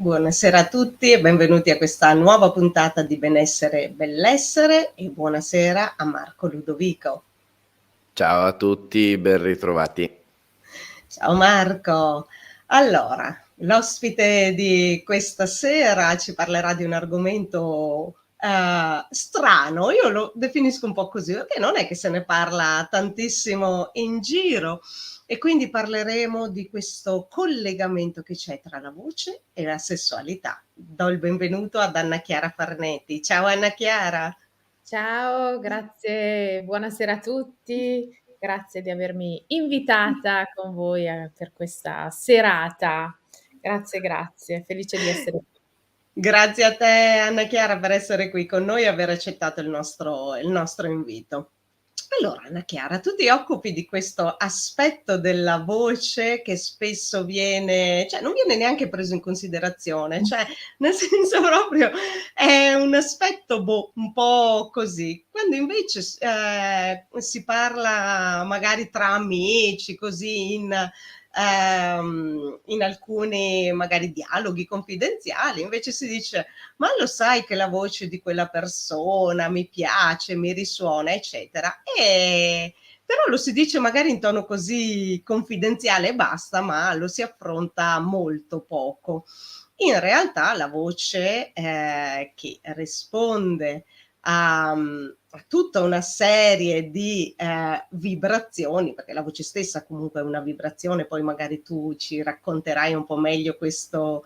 Buonasera a tutti e benvenuti a questa nuova puntata di Benessere e Bellessere e buonasera a Marco Ludovico. Ciao a tutti, ben ritrovati. Ciao Marco. Allora, l'ospite di questa sera ci parlerà di un argomento strano, io lo definisco un po' così, perché non è che se ne parla tantissimo in giro e quindi parleremo di questo collegamento che c'è tra la voce e la sessualità. Do il benvenuto ad Anna Chiara Farneti. Ciao Anna Chiara. Ciao, grazie, buonasera a tutti. Grazie di avermi invitata con voi, per questa serata. Grazie, felice di essere qui. Grazie a te Anna Chiara per essere qui con noi e aver accettato il nostro invito. Allora Anna Chiara, tu ti occupi di questo aspetto della voce che spesso non viene neanche preso in considerazione, cioè nel senso proprio è un aspetto, un po' così, quando invece si parla magari tra amici, così in alcuni magari dialoghi confidenziali, invece si dice: "Ma lo sai che la voce di quella persona mi piace, mi risuona", eccetera. Però lo si dice magari in tono così confidenziale e basta, ma lo si affronta molto poco. In realtà la voce, che risponde a tutta una serie di vibrazioni, perché la voce stessa comunque è una vibrazione, poi magari tu ci racconterai un po' meglio questo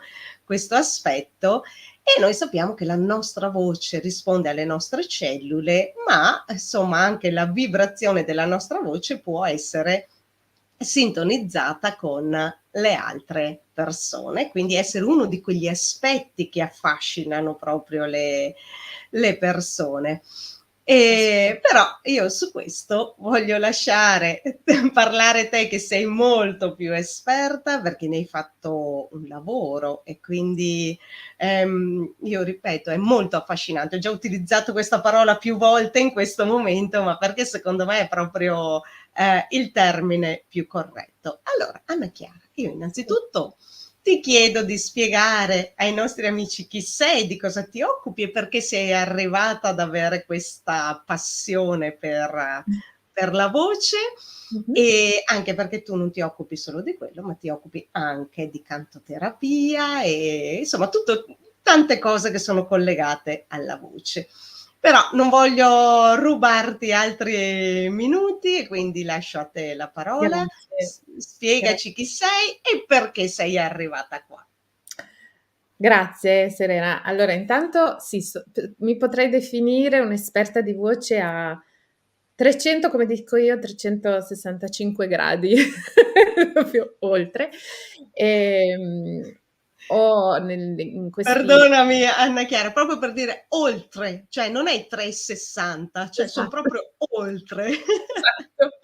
aspetto, e noi sappiamo che la nostra voce risponde alle nostre cellule, ma insomma anche la vibrazione della nostra voce può essere sintonizzata con le altre persone, quindi essere uno di quegli aspetti che affascinano proprio le persone. Però io su questo voglio lasciare parlare te, che sei molto più esperta perché ne hai fatto un lavoro e quindi io ripeto, è molto affascinante. Ho già utilizzato questa parola più volte in questo momento, ma perché secondo me è proprio il termine più corretto. Allora, Anna Chiara, io innanzitutto ti chiedo di spiegare ai nostri amici chi sei, di cosa ti occupi e perché sei arrivata ad avere questa passione per la voce, Mh-mh. e anche perché tu non ti occupi solo di quello, ma ti occupi anche di cantoterapia e insomma tante cose che sono collegate alla voce. Però non voglio rubarti altri minuti e quindi lascio a te la parola. Grazie, Spiegaci chi grazie. sei e perché sei arrivata qua. Grazie Serena. Allora intanto sì, mi potrei definire un'esperta di voce a 300, come dico io, 365 gradi, proprio oltre. Ho in questi Perdonami Anna Chiara, proprio per dire oltre, cioè non è 360, cioè son esatto. proprio oltre. Esatto.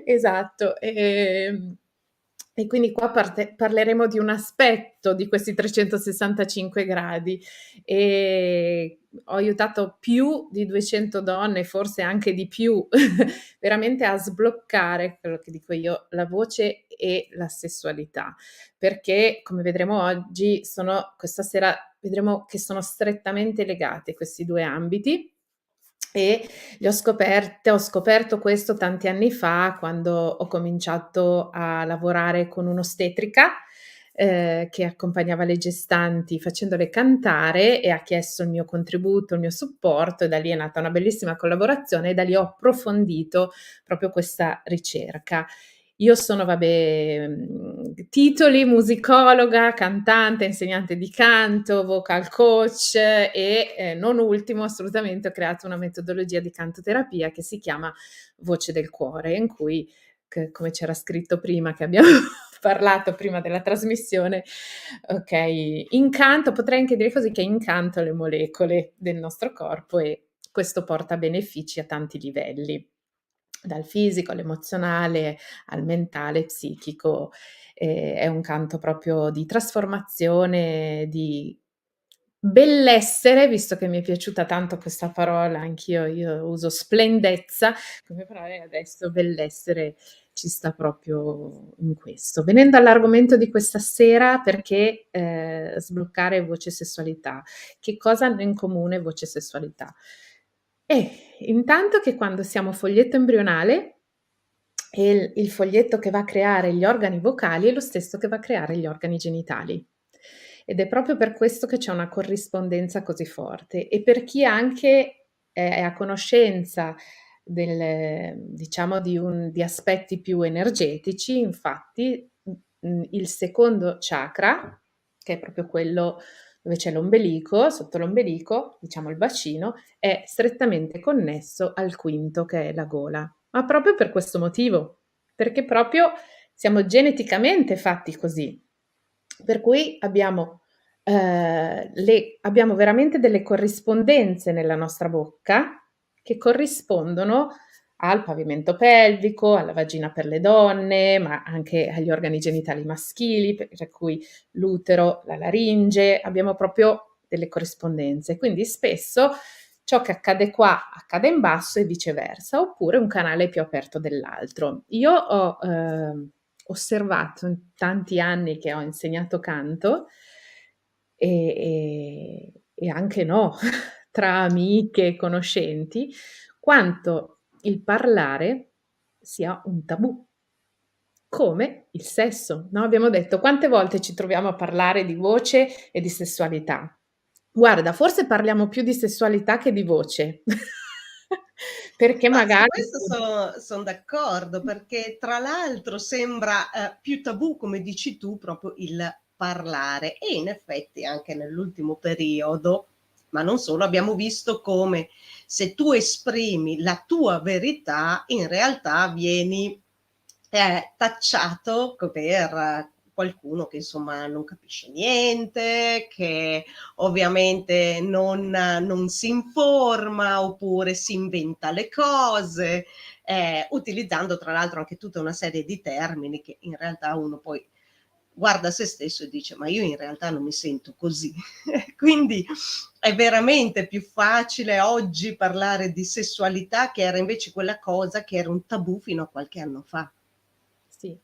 Esatto. E quindi qua parleremo di un aspetto di questi 365 gradi. Ho aiutato più di 200 donne, forse anche di più, veramente a sbloccare quello che dico io, la voce e la sessualità, perché come vedremo oggi questa sera vedremo che sono strettamente legati questi 2 ambiti. E ho scoperto questo tanti anni fa, quando ho cominciato a lavorare con un'ostetrica, che accompagnava le gestanti facendole cantare, e ha chiesto il mio contributo, il mio supporto, e da lì è nata una bellissima collaborazione, e da lì ho approfondito proprio questa ricerca. Io sono, titoli: musicologa, cantante, insegnante di canto, vocal coach e, non ultimo, assolutamente, ho creato una metodologia di cantoterapia che si chiama Voce del Cuore, in cui, come c'era scritto prima, che abbiamo parlato prima della trasmissione, potrei anche dire così, che incanto le molecole del nostro corpo, e questo porta benefici a tanti livelli, dal fisico all'emozionale, al mentale, psichico. È un canto proprio di trasformazione, di bellessere, visto che mi è piaciuta tanto questa parola, anch'io uso splendezza come parola, e adesso bellessere ci sta proprio in questo. Venendo all'argomento di questa sera, perché, sbloccare voce sessualità? Che cosa hanno in comune voce e sessualità? Intanto che quando siamo foglietto embrionale e il foglietto che va a creare gli organi vocali è lo stesso che va a creare gli organi genitali. Ed è proprio per questo che c'è una corrispondenza così forte. E per chi anche è a conoscenza diciamo di aspetti più energetici, infatti, il secondo chakra, che è proprio quello dove c'è l'ombelico, sotto l'ombelico, diciamo il bacino, è strettamente connesso al quinto che è la gola. Ma proprio per questo motivo, perché proprio siamo geneticamente fatti così. Per cui abbiamo veramente delle corrispondenze nella nostra bocca che corrispondono al pavimento pelvico, alla vagina per le donne, ma anche agli organi genitali maschili, per cui l'utero, la laringe, abbiamo proprio delle corrispondenze. Quindi spesso ciò che accade qua accade in basso e viceversa, oppure un canale più aperto dell'altro. Io ho osservato in tanti anni che ho insegnato canto e anche no, tra amiche e conoscenti, quanto il parlare sia un tabù, come il sesso, no, abbiamo detto: quante volte ci troviamo a parlare di voce e di sessualità? Guarda, forse parliamo più di sessualità che di voce. Perché Ma su magari questo son d'accordo, perché tra l'altro sembra, più tabù, come dici tu, proprio il parlare e in effetti anche nell'ultimo periodo, ma non solo, abbiamo visto come se tu esprimi la tua verità, in realtà vieni, tacciato per qualcuno che insomma non capisce niente, che ovviamente non si informa oppure si inventa le cose, utilizzando tra l'altro anche tutta una serie di termini che in realtà uno poi guarda se stesso e dice: "Ma io in realtà non mi sento così". Quindi è veramente più facile oggi parlare di sessualità, che era invece quella cosa che era un tabù fino a qualche anno fa. sì.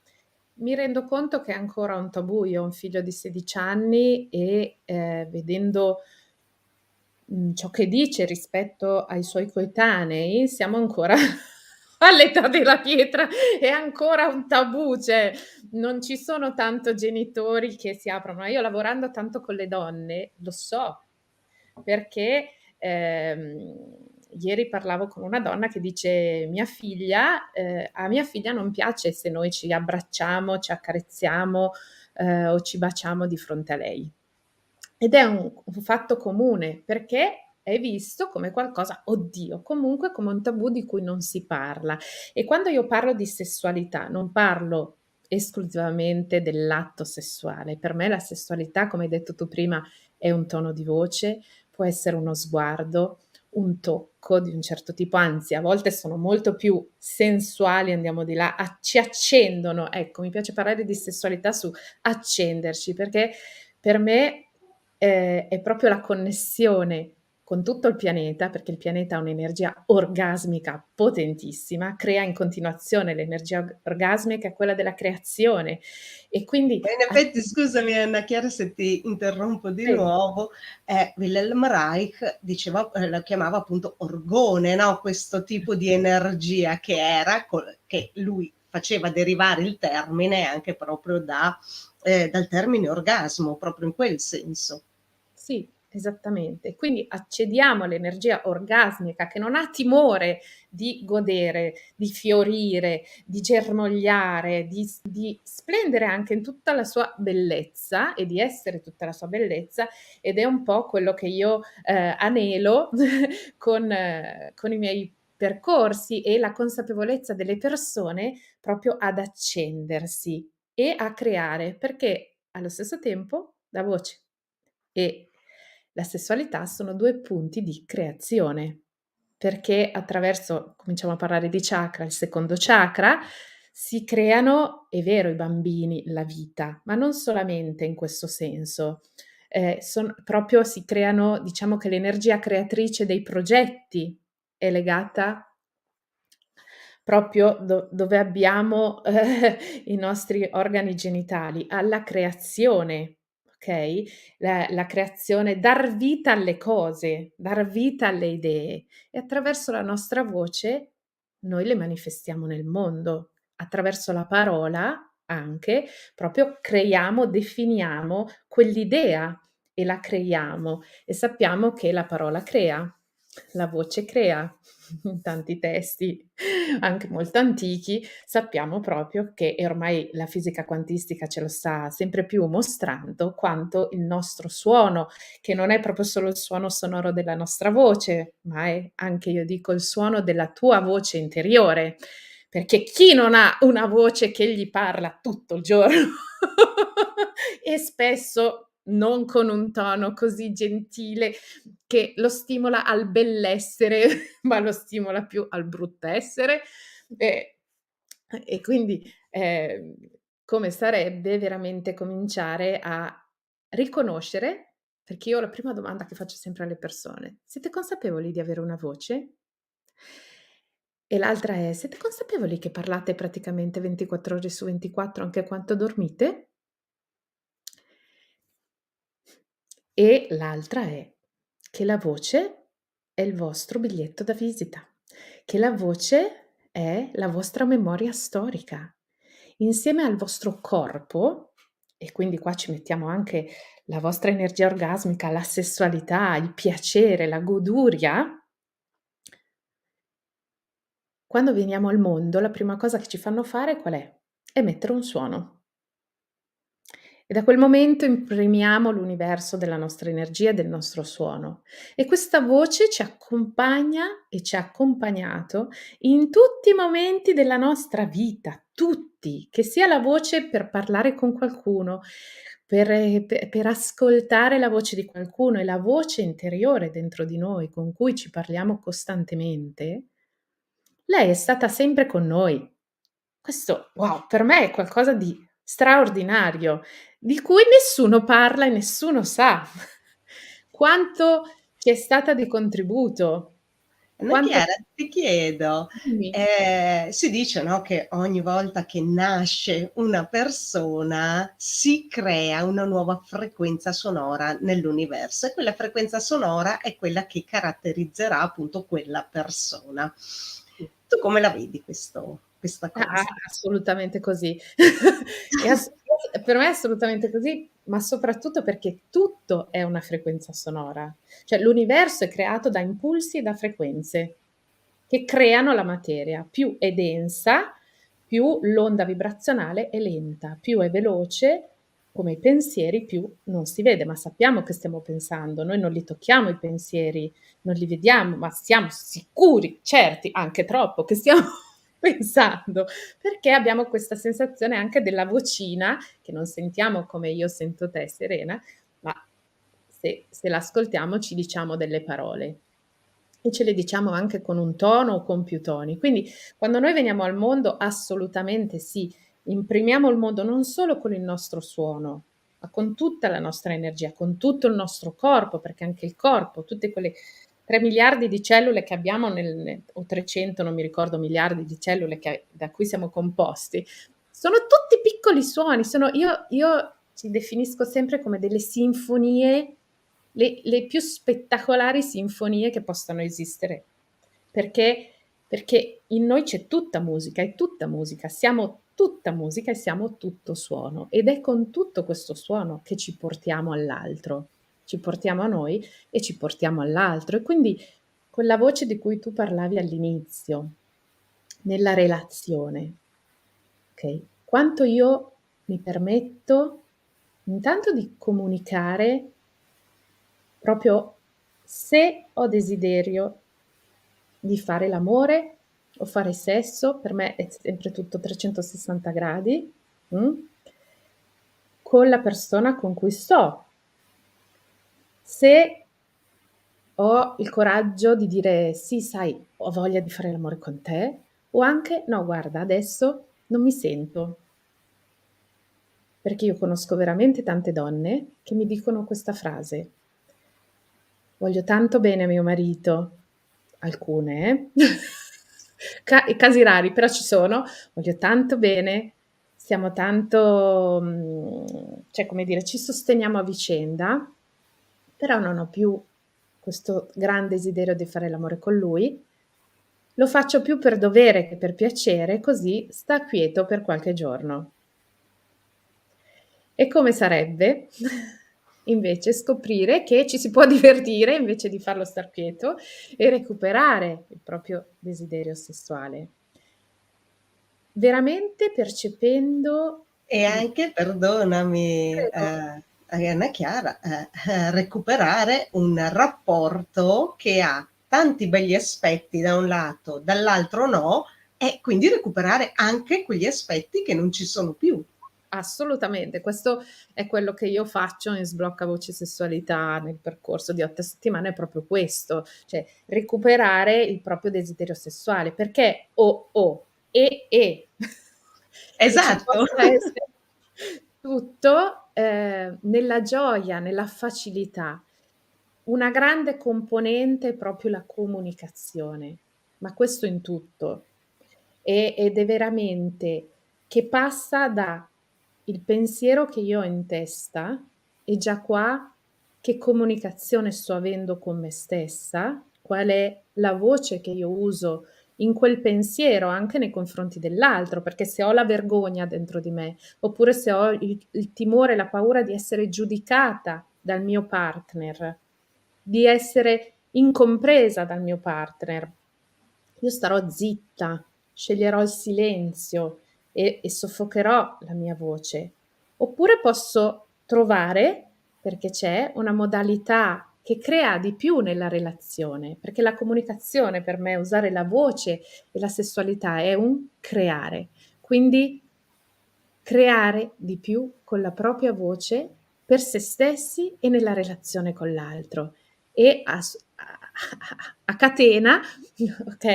Mi rendo conto che è ancora un tabù. Io ho un figlio di 16 anni e, vedendo, ciò che dice rispetto ai suoi coetanei, siamo ancora all'età della pietra, è ancora un tabù, cioè non ci sono tanto genitori che si aprono. Ma io lavorando tanto con le donne lo so, perché, ieri parlavo con una donna che dice: "Mia figlia a mia figlia non piace se noi ci abbracciamo, ci accarezziamo, o ci baciamo di fronte a lei". Ed è un fatto comune, perché è visto come qualcosa oddio, comunque come un tabù di cui non si parla. E quando io parlo di sessualità, non parlo esclusivamente dell'atto sessuale. Per me la sessualità, come hai detto tu prima, è un tono di voce, può essere uno sguardo, un tocco di un certo tipo, anzi a volte sono molto più sensuali, andiamo di là, ci accendono. Ecco, mi piace parlare di sessualità su accenderci, perché per me, è proprio la connessione con tutto il pianeta, perché il pianeta ha un'energia orgasmica potentissima, crea in continuazione l'energia orgasmica è quella della creazione e quindi Ma in effetti scusami Anna Chiara se ti interrompo di prego. nuovo, Wilhelm Reich diceva la chiamava appunto orgone, no, questo tipo di energia che era che lui faceva derivare il termine anche proprio dal termine orgasmo, proprio in quel senso. Sì, esattamente. Quindi accediamo all'energia orgasmica che non ha timore di godere, di fiorire, di germogliare, di splendere anche in tutta la sua bellezza e di essere tutta la sua bellezza ed è un po' quello che io, anelo con i miei percorsi e la consapevolezza delle persone proprio ad accendersi e a creare, perché allo stesso tempo la voce e la sessualità sono 2 punti di creazione, perché attraverso cominciamo a parlare di chakra, il secondo chakra, si creano, è vero, i bambini, la vita, ma non solamente in questo senso. Proprio si creano diciamo che l'energia creatrice dei progetti è legata proprio dove abbiamo i nostri organi genitali, alla creazione, okay? La creazione, dar vita alle cose, dar vita alle idee e attraverso la nostra voce noi le manifestiamo nel mondo. Attraverso la parola anche, proprio creiamo, definiamo quell'idea e la creiamo e sappiamo che la parola crea, la voce crea. In tanti testi, anche molto antichi, sappiamo proprio che e ormai la fisica quantistica ce lo sta sempre più mostrando, quanto il nostro suono, che non è proprio solo il suono sonoro della nostra voce, ma è anche, io dico, il suono della tua voce interiore, perché chi non ha una voce che gli parla tutto il giorno e spesso non con un tono così gentile che lo stimola al bellessere, ma lo stimola più al bruttessere, e e quindi, come sarebbe veramente cominciare a riconoscere, perché io la prima domanda che faccio sempre alle persone: "Siete consapevoli di avere una voce?" E l'altra è: "Siete consapevoli che parlate praticamente 24 ore su 24 anche quando dormite?" E l'altra è che la voce è il vostro biglietto da visita, che la voce è la vostra memoria storica. Insieme al vostro corpo, e quindi qua ci mettiamo anche la vostra energia orgasmica, la sessualità, il piacere, la goduria, quando veniamo al mondo la prima cosa che ci fanno fare qual è? Emettere un suono. E da quel momento imprimiamo l'universo della nostra energia e del nostro suono. E questa voce ci accompagna e ci ha accompagnato in tutti i momenti della nostra vita, tutti, che sia la voce per parlare con qualcuno, per ascoltare la voce di qualcuno e la voce interiore dentro di noi con cui ci parliamo costantemente, lei è stata sempre con noi. Questo, wow, per me è qualcosa di straordinario, di cui nessuno parla e nessuno sa quanto ci è stata di contributo, Anna quanto Chiara, ti chiedo, dimmi. si dice, no, che ogni volta che nasce una persona si crea una nuova frequenza sonora nell'universo e quella frequenza sonora è quella che caratterizzerà appunto quella persona. Tu come la vedi questa cosa? Assolutamente così. È ass Per me è assolutamente così, ma soprattutto perché tutto è una frequenza sonora. Cioè l'universo è creato da impulsi e da frequenze che creano la materia. Più è densa, più l'onda vibrazionale è lenta, più è veloce, come i pensieri, più non si vede, ma sappiamo che stiamo pensando. Noi non li tocchiamo i pensieri, non li vediamo, ma siamo sicuri, certi, anche troppo, che stiamo pensando, perché abbiamo questa sensazione anche della vocina, che non sentiamo come io sento te Serena, ma se l'ascoltiamo ci diciamo delle parole e ce le diciamo anche con un tono o con più toni. Quindi quando noi veniamo al mondo assolutamente sì, imprimiamo il mondo non solo con il nostro suono, ma con tutta la nostra energia, con tutto il nostro corpo, perché anche il corpo, tutte quelle 3 miliardi di cellule che abbiamo o 300, non mi ricordo, miliardi di cellule da cui siamo composti, sono tutti piccoli suoni, io ci definisco sempre come delle sinfonie, le più spettacolari sinfonie che possano esistere, perché in noi c'è tutta musica, è tutta musica, siamo tutta musica e siamo tutto suono ed è con tutto questo suono che ci portiamo all'altro, ci portiamo a noi e ci portiamo all'altro. E quindi quella voce di cui tu parlavi all'inizio, nella relazione, okay, quanto io mi permetto intanto di comunicare proprio se ho desiderio di fare l'amore o fare sesso, per me è sempre tutto 360 gradi, mh, con la persona con cui sto. Se ho il coraggio di dire: "Sì, sai, ho voglia di fare l'amore con te", o anche: "No, guarda, adesso non mi sento". Perché io conosco veramente tante donne che mi dicono questa frase: "Voglio tanto bene a mio marito", alcune casi rari, però ci sono, voglio tanto bene, stiamo tanto, cioè come dire, ci sosteniamo a vicenda, però non ho più questo gran desiderio di fare l'amore con lui. Lo faccio più per dovere che per piacere, così sta quieto per qualche giorno. E come sarebbe invece scoprire che ci si può divertire invece di farlo star quieto e recuperare il proprio desiderio sessuale. Veramente percependo E anche, perdonami, Prego. Anna Chiara, recuperare un rapporto che ha tanti begli aspetti da un lato, dall'altro no, e quindi recuperare anche quegli aspetti che non ci sono più. Assolutamente, questo è quello che io faccio in Sblocca Voce Sessualità nel percorso di 8 settimane, è proprio questo, cioè recuperare il proprio desiderio sessuale, perché che ci Esatto. possa essere tutto, nella gioia, nella facilità. Una grande componente è proprio la comunicazione, ma questo in tutto. Ed è veramente che passa da il pensiero che io ho in testa e già qua che comunicazione sto avendo con me stessa, qual è la voce che io uso in quel pensiero anche nei confronti dell'altro, perché se ho la vergogna dentro di me, oppure se ho il timore, la paura di essere giudicata dal mio partner, di essere incompresa dal mio partner, io starò zitta, sceglierò il silenzio e soffocherò la mia voce. Oppure posso trovare, perché c'è una modalità che crea di più nella relazione, perché la comunicazione per me, usare la voce e la sessualità è un creare. Quindi creare di più con la propria voce per se stessi e nella relazione con l'altro e a catena, ok,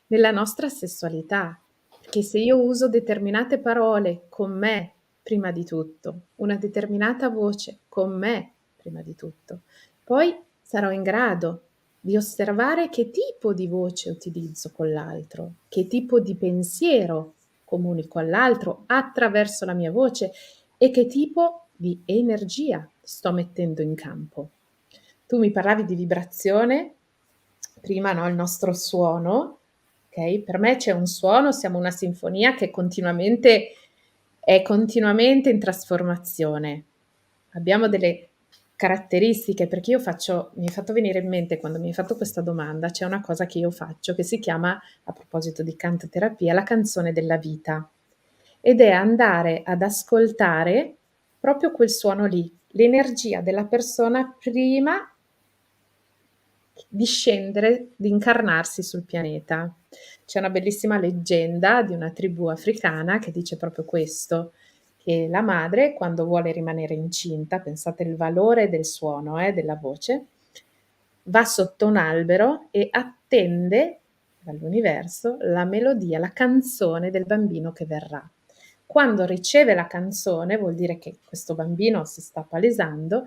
nella nostra sessualità. Perché se io uso determinate parole con me prima di tutto, una determinata voce con me prima di tutto, poi sarò in grado di osservare che tipo di voce utilizzo con l'altro, che tipo di pensiero comunico all'altro attraverso la mia voce e che tipo di energia sto mettendo in campo. Tu mi parlavi di vibrazione, prima no, il nostro suono, ok? Per me c'è un suono, siamo una sinfonia che è continuamente in trasformazione. Abbiamo delle caratteristiche, perché mi è fatto venire in mente quando mi hai fatto questa domanda, c'è una cosa che io faccio che si chiama, a proposito di cantoterapia, la canzone della vita. Ed è andare ad ascoltare proprio quel suono lì, l'energia della persona prima di scendere, di incarnarsi sul pianeta. C'è una bellissima leggenda di una tribù africana che dice proprio questo, che la madre quando vuole rimanere incinta, pensate il valore del suono, della voce, va sotto un albero e attende dall'universo la melodia, la canzone del bambino che verrà. Quando riceve la canzone, vuol dire che questo bambino si sta palesando,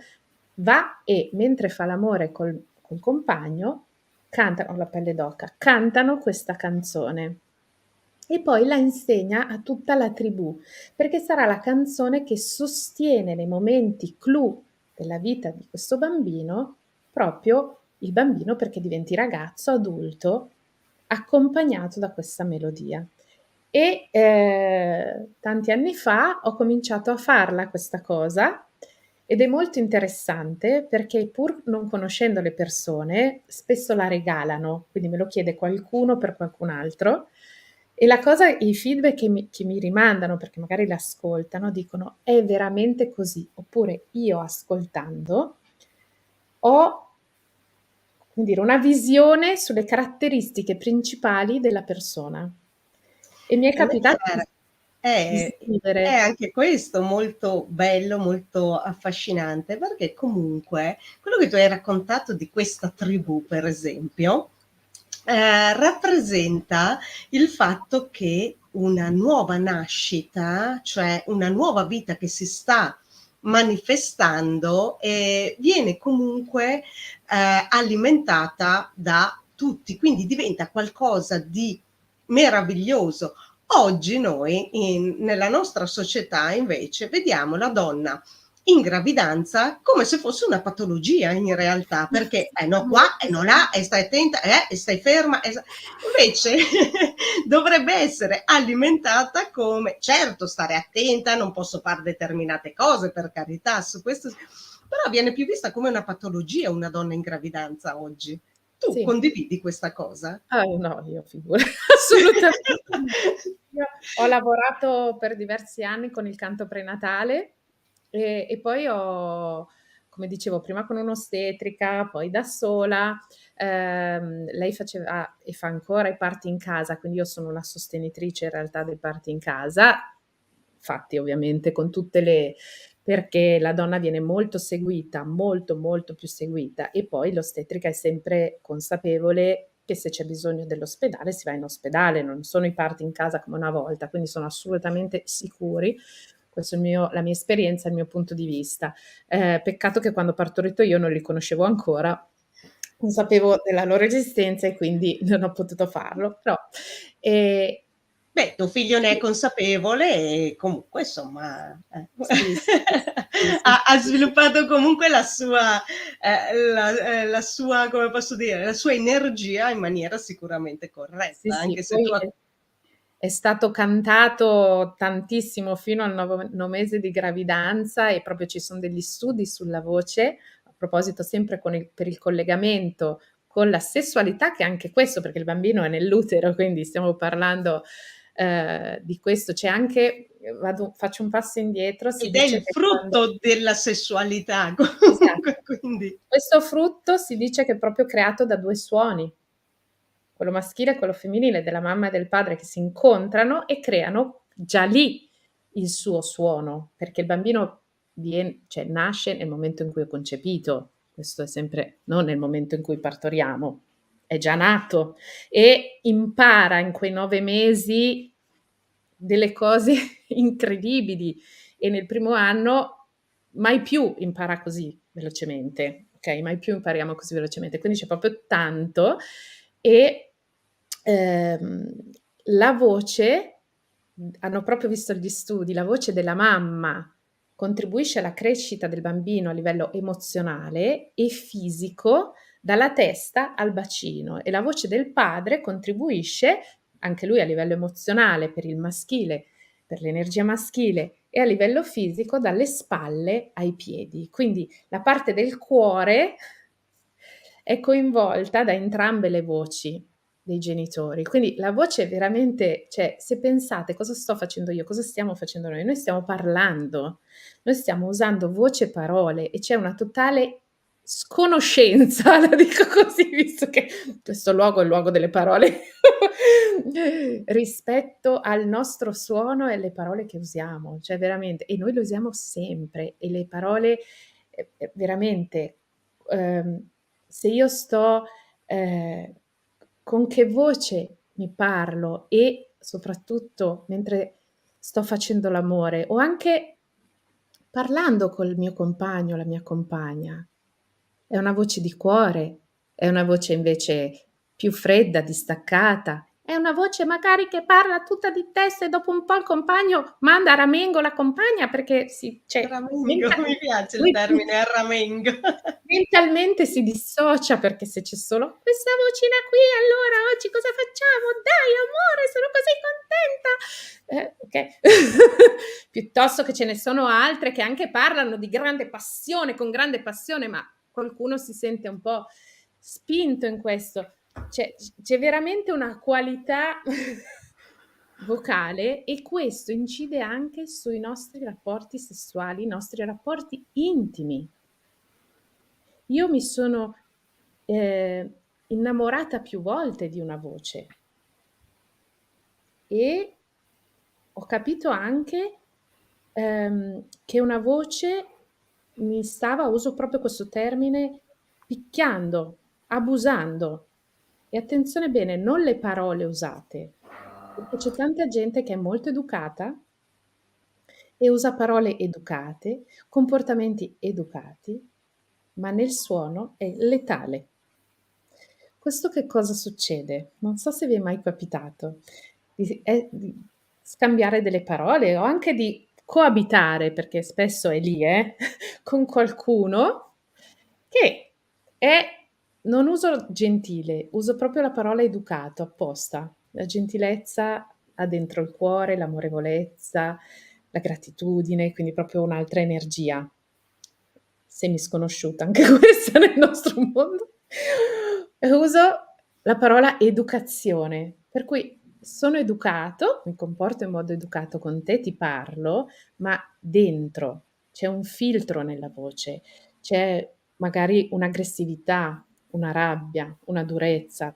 va e mentre fa l'amore col compagno, cantano, ho la pelle d'oca, cantano questa canzone e poi la insegna a tutta la tribù, perché sarà la canzone che sostiene nei momenti clou della vita di questo bambino, proprio il bambino perché diventi ragazzo, adulto, accompagnato da questa melodia. E tanti anni fa ho cominciato a farla questa cosa ed è molto interessante perché pur non conoscendo le persone, spesso la regalano, quindi me lo chiede qualcuno per qualcun altro. E la cosa, i feedback che mi rimandano, perché magari l'ascoltano, dicono è veramente così. Oppure io ascoltando ho, come dire, una visione sulle caratteristiche principali della persona. E mi è Anna capitato Chiara, di è scrivere. anche questo molto bello, molto affascinante, perché comunque quello che tu hai raccontato di questa tribù, per esempio, rappresenta il fatto che una nuova nascita, cioè una nuova vita che si sta manifestando, viene comunque alimentata da tutti, quindi diventa qualcosa di meraviglioso. Oggi noi nella nostra società invece vediamo la donna in gravidanza come se fosse una patologia in realtà, perché no qua e no là e stai attenta e stai ferma. Invece dovrebbe essere alimentata come, certo, stare attenta, non posso fare determinate cose, per carità, su questo, però viene più vista come una patologia una donna in gravidanza oggi. Tu Sì. condividi questa cosa? No, io assolutamente no. Io ho lavorato per diversi anni con il canto prenatale e poi come dicevo prima con un'ostetrica, poi da sola. Lei faceva e fa ancora i parti in casa, quindi io sono una sostenitrice in realtà dei parti in casa, fatti ovviamente con tutte le perché la donna viene molto seguita, molto, molto più seguita, e poi l'ostetrica è sempre consapevole che se c'è bisogno dell'ospedale si va in ospedale, non sono i parti in casa come una volta, quindi sono assolutamente sicuri. Questo è la mia esperienza, il mio punto di vista. Peccato che quando ho partorito io non li conoscevo ancora, non sapevo della loro esistenza e quindi non ho potuto farlo. Però, Beh, tuo figlio ne è sì, consapevole e comunque insomma sì, sì, sì, sì, ha sì, sì. sviluppato comunque la sua, come posso dire, la sua energia in maniera sicuramente Sì, corretta, sì, anche se tu poi è stato cantato tantissimo fino al nono mese di gravidanza e proprio ci son degli studi sulla voce, a proposito sempre per il collegamento con la sessualità, che anche questo perché il bambino è nell'utero, quindi stiamo parlando, di questo. C'è anche faccio un passo indietro, si ed è dice il che quando frutto della sessualità esatto. comunque, quindi Questo frutto si dice che è proprio creato da 2 suoni, quello maschile e quello femminile, della mamma e del padre che si incontrano e creano già lì il suo suono, perché il bambino cioè nasce nel momento in cui è concepito, questo è sempre non nel momento in cui partoriamo, è già nato e impara in quei 9 mesi delle cose incredibili e nel primo anno mai più impara così velocemente, okay, mai più impariamo così velocemente. Quindi c'è proprio tanto e, ehm, la voce hanno proprio visto gli studi, la voce della mamma contribuisce alla crescita del bambino a livello emozionale e fisico dalla testa al bacino e la voce del padre contribuisce anche lui a livello emozionale per il maschile, per l'energia maschile e a livello fisico dalle spalle ai piedi. Quindi la parte del cuore è coinvolta da entrambe le voci dei genitori. Quindi la voce è veramente, cioè, se pensate cosa sto facendo io, cosa stiamo facendo noi stiamo parlando, noi stiamo usando voce e parole e c'è una totale sconoscenza, la dico così, visto che questo luogo è il luogo delle parole, rispetto al nostro suono e alle parole che usiamo, cioè veramente, e noi le usiamo sempre e le parole veramente, se io sto, con che voce mi parlo e soprattutto mentre sto facendo l'amore o anche parlando col mio compagno o la mia compagna. È una voce di cuore, è una voce invece più fredda, distaccata, è una voce magari che parla tutta di testa e dopo un po' il compagno manda a ramengo la compagna perché cioè ramengo, mi piace il lui termine arramengo. mentalmente si dissocia perché se c'è solo questa vocina qui, allora oggi cosa facciamo? Dai amore, sono così contenta. Okay. Piuttosto che ce ne sono altre che anche parlano di grande passione, con grande passione, ma qualcuno si sente un po' spinto in questo. C'è veramente una qualità vocale e questo incide anche sui nostri rapporti sessuali, i nostri rapporti intimi. Io mi sono, innamorata più volte di una voce e ho capito anche, che una voce mi stava, uso proprio questo termine, picchiando, abusando. E attenzione bene, non le parole usate, perché c'è tanta gente che è molto educata e usa parole educate, comportamenti educati, ma nel suono è letale. Questo che cosa succede? Non so se vi è mai capitato di scambiare delle parole o anche di coabitare, perché spesso è lì, con qualcuno che è, non uso gentile, uso proprio la parola educato apposta. La gentilezza ha dentro il cuore, l'amorevolezza, la gratitudine, quindi proprio un'altra energia. Semi-sconosciuta anche questa nel nostro mondo. E uso la parola educazione, per cui sono educato, mi comporto in modo educato con te, ti parlo, ma dentro c'è un filtro nella voce, c'è magari un'aggressività, una rabbia, una durezza,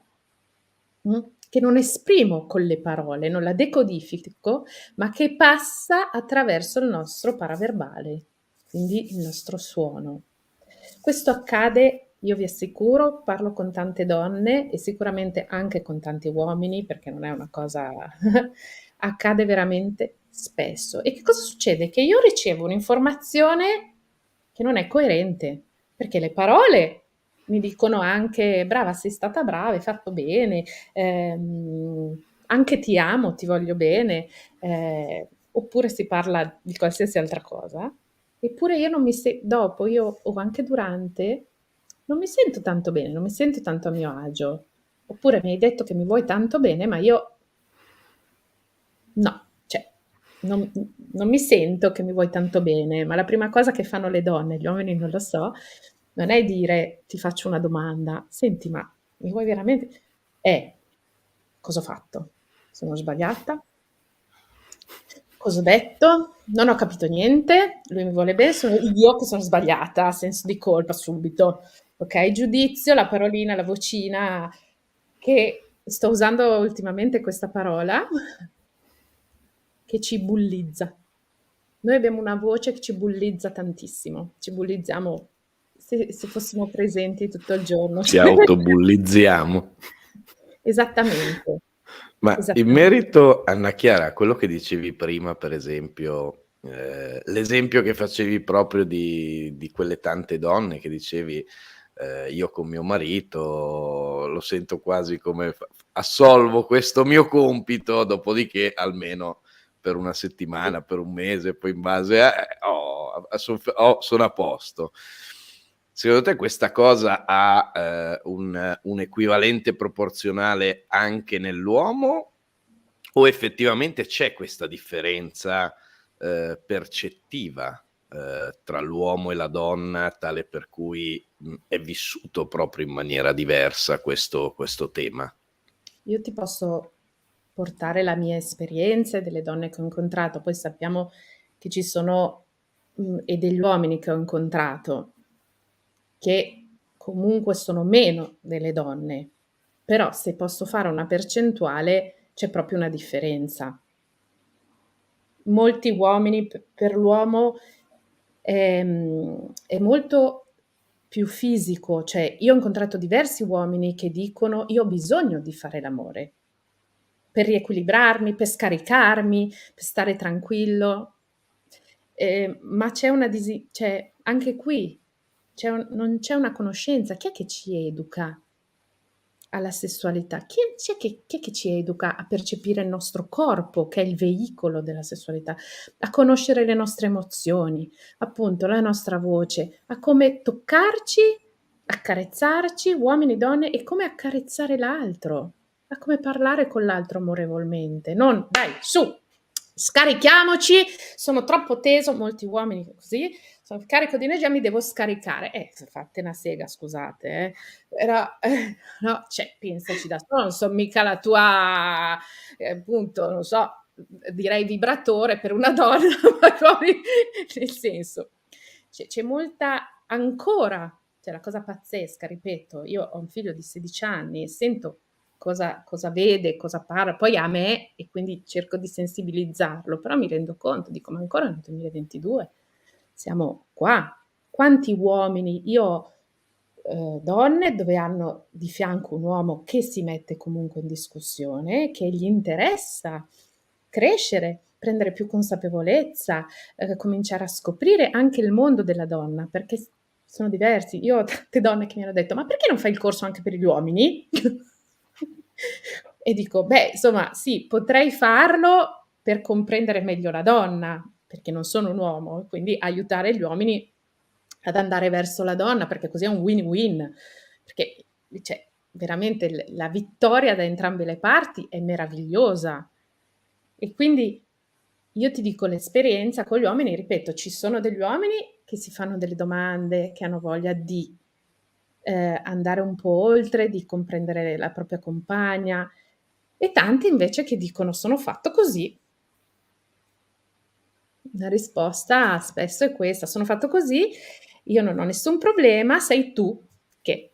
che non esprimo con le parole, non la decodifico, ma che passa attraverso il nostro paraverbale, quindi il nostro suono. Questo accade, io vi assicuro, parlo con tante donne e sicuramente anche con tanti uomini, perché non è una cosa accade veramente spesso. E che cosa succede? Che io ricevo un'informazione che non è coerente, perché le parole mi dicono anche: "Brava, sei stata brava, hai fatto bene, anche ti amo, ti voglio bene", oppure si parla di qualsiasi altra cosa, eppure io non mi se dopo io o anche durante, non mi sento tanto bene, non mi sento tanto a mio agio. Oppure mi hai detto che mi vuoi tanto bene, ma io no, cioè non mi sento che mi vuoi tanto bene, ma la prima cosa che fanno le donne, gli uomini non lo so, non è dire: "Ti faccio una domanda, senti, ma mi vuoi veramente", è: "Cosa ho fatto? Sono sbagliata? Cosa ho detto? Non ho capito niente, lui mi vuole bene, sono io che sono sbagliata", senso di colpa subito, okay, giudizio, la parolina, la vocina che sto usando ultimamente questa parola che ci bullizza. Noi abbiamo una voce che ci bullizza tantissimo, ci bullizziamo se fossimo presenti tutto il giorno. Ci autobullizziamo. Esattamente, Ma in esattamente. merito, Anna Chiara, a quello che dicevi prima, per esempio, l'esempio che facevi proprio di quelle tante donne che dicevi, io con mio marito lo sento quasi come assolvo questo mio compito, dopodiché almeno per una settimana, per un mese, poi in base sono a posto. Secondo te questa cosa ha un equivalente proporzionale anche nell'uomo o effettivamente c'è questa differenza percettiva tra l'uomo e la donna, tale per cui è vissuto proprio in maniera diversa questo tema? Io ti posso portare la mia esperienza e delle donne che ho incontrato, poi sappiamo che ci sono, e degli uomini che ho incontrato che comunque sono meno delle donne, però se posso fare una percentuale c'è proprio una differenza. Molti uomini per l'uomo è molto più fisico, cioè io ho incontrato diversi uomini che dicono: "Io ho bisogno di fare l'amore per riequilibrarmi, per scaricarmi, per stare tranquillo". Ma c'è una cioè anche qui non c'è una conoscenza. Chi è che ci educa alla sessualità? Chi è che ci educa a percepire il nostro corpo, che è il veicolo della sessualità, a conoscere le nostre emozioni, appunto la nostra voce, a come toccarci, accarezzarci, uomini, donne, e come accarezzare l'altro, a come parlare con l'altro amorevolmente, non: "Dai, su, scarichiamoci, sono troppo teso", molti uomini così, "sono carico di energia, mi devo scaricare". Fatte una sega, scusate, però no, cioè pensaci da sola, non son mica la tua, appunto, non so, direi vibratore per una donna, magari, nel senso, c'è molta ancora, cioè la cosa pazzesca, ripeto, io ho un figlio di 16 anni e sento cosa vede, cosa parla, poi a me, e quindi cerco di sensibilizzarlo, però mi rendo conto, dico: "Ma ancora nel 2022 siamo qua". Quanti uomini io ho donne dove hanno di fianco un uomo che si mette comunque in discussione, che gli interessa crescere, prendere più consapevolezza, cominciare a scoprire anche il mondo della donna, perché sono diversi. Io ho tante donne che mi hanno detto: "Ma perché non fai il corso anche per gli uomini?" E dico: "Beh, insomma, sì, potrei farlo per comprendere meglio la donna, perché non sono un uomo, e quindi aiutare gli uomini ad andare verso la donna, perché così è un win-win." Perché, cioè, veramente la vittoria da entrambe le parti è meravigliosa. E quindi io ti dico l'esperienza con gli uomini, ripeto, ci sono degli uomini che si fanno delle domande, che hanno voglia di andare un po' oltre, di comprendere la propria compagna, e tanti invece che dicono: "Sono fatto così". La risposta spesso è questa: "Sono fatto così, io non ho nessun problema, sei tu che".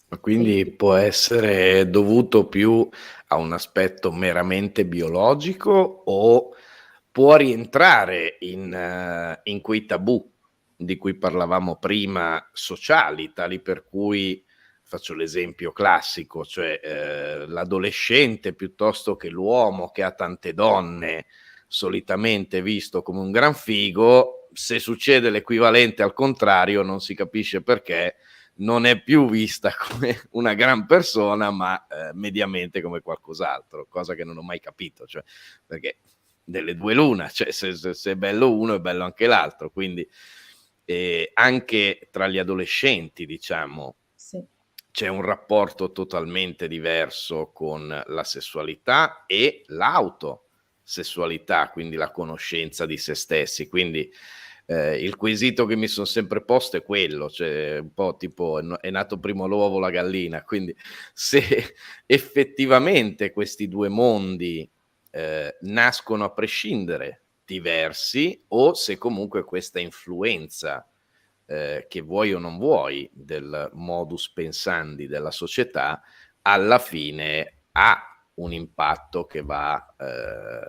Ma E quindi può essere dovuto più a un aspetto meramente biologico o può rientrare in quei tabù di cui parlavamo prima, sociali, tali per cui faccio l'esempio classico, cioè, l'adolescente piuttosto che l'uomo che ha tante donne, solitamente visto come un gran figo, se succede l'equivalente al contrario non si capisce perché, non è più vista come una gran persona, ma mediamente come qualcos'altro, cosa che non ho mai capito, cioè, perché delle due l'una, cioè se è bello uno è bello anche l'altro, quindi anche tra gli adolescenti, diciamo, sì. c'è un rapporto totalmente diverso con la sessualità e l'autosessualità, quindi la conoscenza di se stessi. Quindi il quesito che mi son sempre posto è quello, cioè un po' tipo è nato prima l'uovo o la gallina, quindi se effettivamente questi 2 mondi, nascono a prescindere, diversi, o se comunque questa influenza che vuoi o non vuoi, del modus pensandi della società, alla fine ha un impatto che va,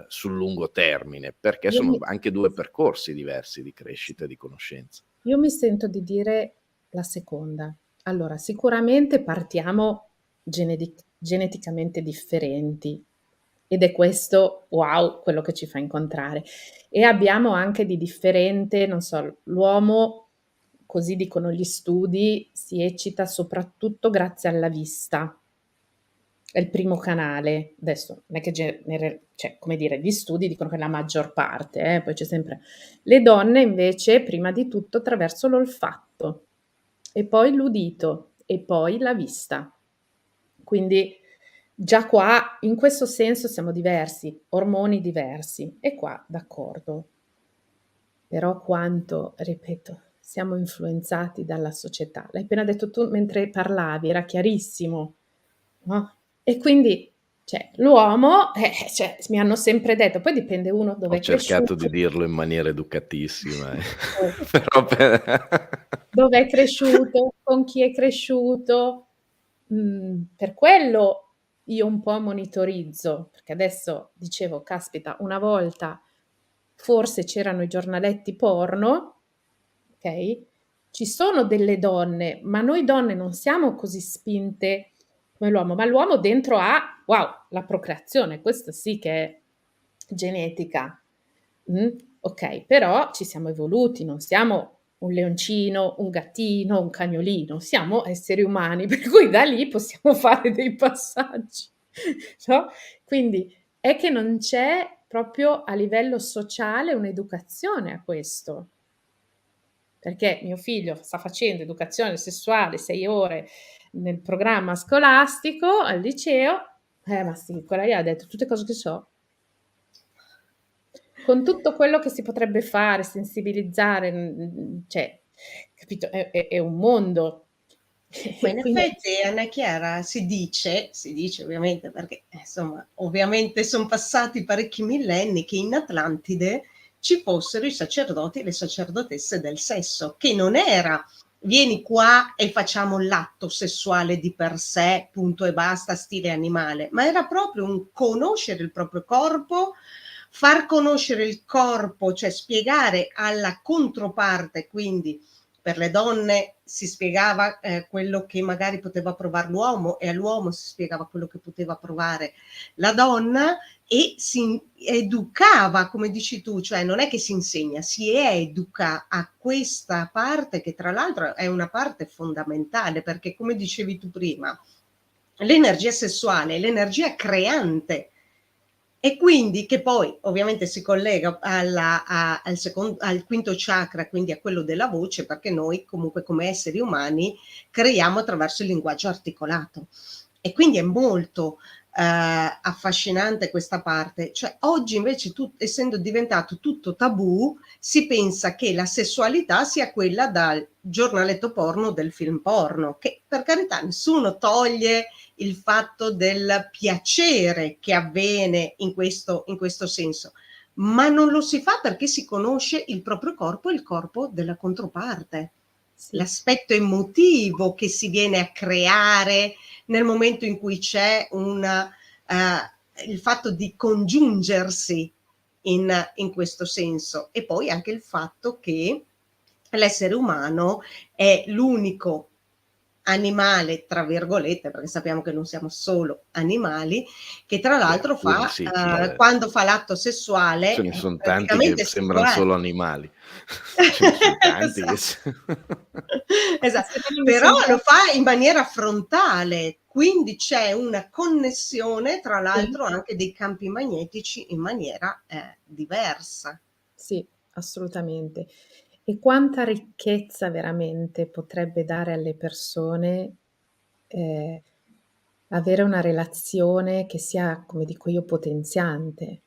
sul lungo termine, perché Io sono mi anche 2 percorsi diversi di crescita e di conoscenza. io mi sento di dire la seconda. Allora, sicuramente partiamo geneticamente differenti, ed è questo, wow, quello che ci fa incontrare. E abbiamo anche di differente, non so, l'uomo, così dicono gli studi, si eccita soprattutto grazie alla vista. È il primo canale. Adesso non è che cioè, come dire, gli studi dicono che è la maggior parte, poi c'è sempre le donne invece prima di tutto attraverso l'olfatto, e poi l'udito, e poi la vista. Quindi già qua in questo senso siamo diversi, ormoni diversi, e qua d'accordo. Però quanto, ripeto, siamo influenzati dalla società. L'hai appena detto tu mentre parlavi, era chiarissimo, no? E quindi, cioè, l'uomo, cioè, mi hanno sempre detto, poi dipende uno dove Ho è cercato di cresciuto, dirlo in maniera educatissima, eh, però dove è cresciuto, con chi è cresciuto. Per quello io un po' monitorizzo, perché adesso dicevo: "Caspita, una volta forse c'erano i giornaletti porno", okay, ci sono delle donne, ma noi donne non siamo così spinte come l'uomo, ma l'uomo dentro ha, wow, la procreazione, questo sì che è genetica. Okay, però ci siamo evoluti, non siamo un leoncino, un gattino, un cagnolino, siamo esseri umani, per cui da lì possiamo fare dei passaggi, no, quindi è che non c'è proprio a livello sociale un'educazione a questo. Perché mio figlio sta facendo educazione sessuale 6 ore nel programma scolastico al liceo, ma sì, quella lì ha detto tutte cose che so. Con tutto quello che si potrebbe fare, sensibilizzare, cioè, capito, è un mondo. Ma E in quindi effetti, Anna Chiara, si dice ovviamente perché, insomma, ovviamente son passati parecchi millenni, che in Atlantide ci fossero i sacerdoti e le sacerdotesse del sesso, che non era: "Vieni qua e facciamo l'atto sessuale di per sé, punto e basta, stile animale", ma era proprio un conoscere il proprio corpo, far conoscere il corpo, cioè spiegare alla controparte, quindi per le donne si spiegava quello che magari poteva provar l'uomo, e all'uomo si spiegava quello che poteva provare la donna, e si educava, come dici tu, cioè non è che si insegna, si educa a questa parte che tra l'altro è una parte fondamentale, perché come dicevi tu prima, l'energia sessuale è l'energia creante e quindi che poi ovviamente si collega al quinto chakra, quindi a quello della voce, perché noi comunque come esseri umani creiamo attraverso il linguaggio articolato. E quindi è molto affascinante questa parte. Cioè, oggi invece, essendo diventato tutto tabù, si pensa che la sessualità sia quella dal giornaletto porno o del film porno, che per carità nessuno toglie il fatto del piacere che avviene in questo senso, ma non lo si fa perché si conosce il proprio corpo e il corpo della controparte. Sì, L'aspetto emotivo che si viene a creare nel momento in cui c'è il fatto di congiungersi in questo senso, e poi anche il fatto che l'essere umano è l'unico animale, tra virgolette, perché sappiamo che non siamo solo animali, che tra Beh, l'altro alcuni sì, quando fa l'atto sessuale, ce ne son tanti che praticamente si sembran guarda. solo animali. Ce ne son tanti che Esatto. s Esatto, secondo mi però sembra lo fa in maniera frontale, quindi c'è una connessione, tra sì, l'altro anche dei campi magnetici in maniera, diversa. sì, assolutamente. E quanta ricchezza veramente potrebbe dare alle persone, ehm, avere una relazione che sia, come dico io, potenziante.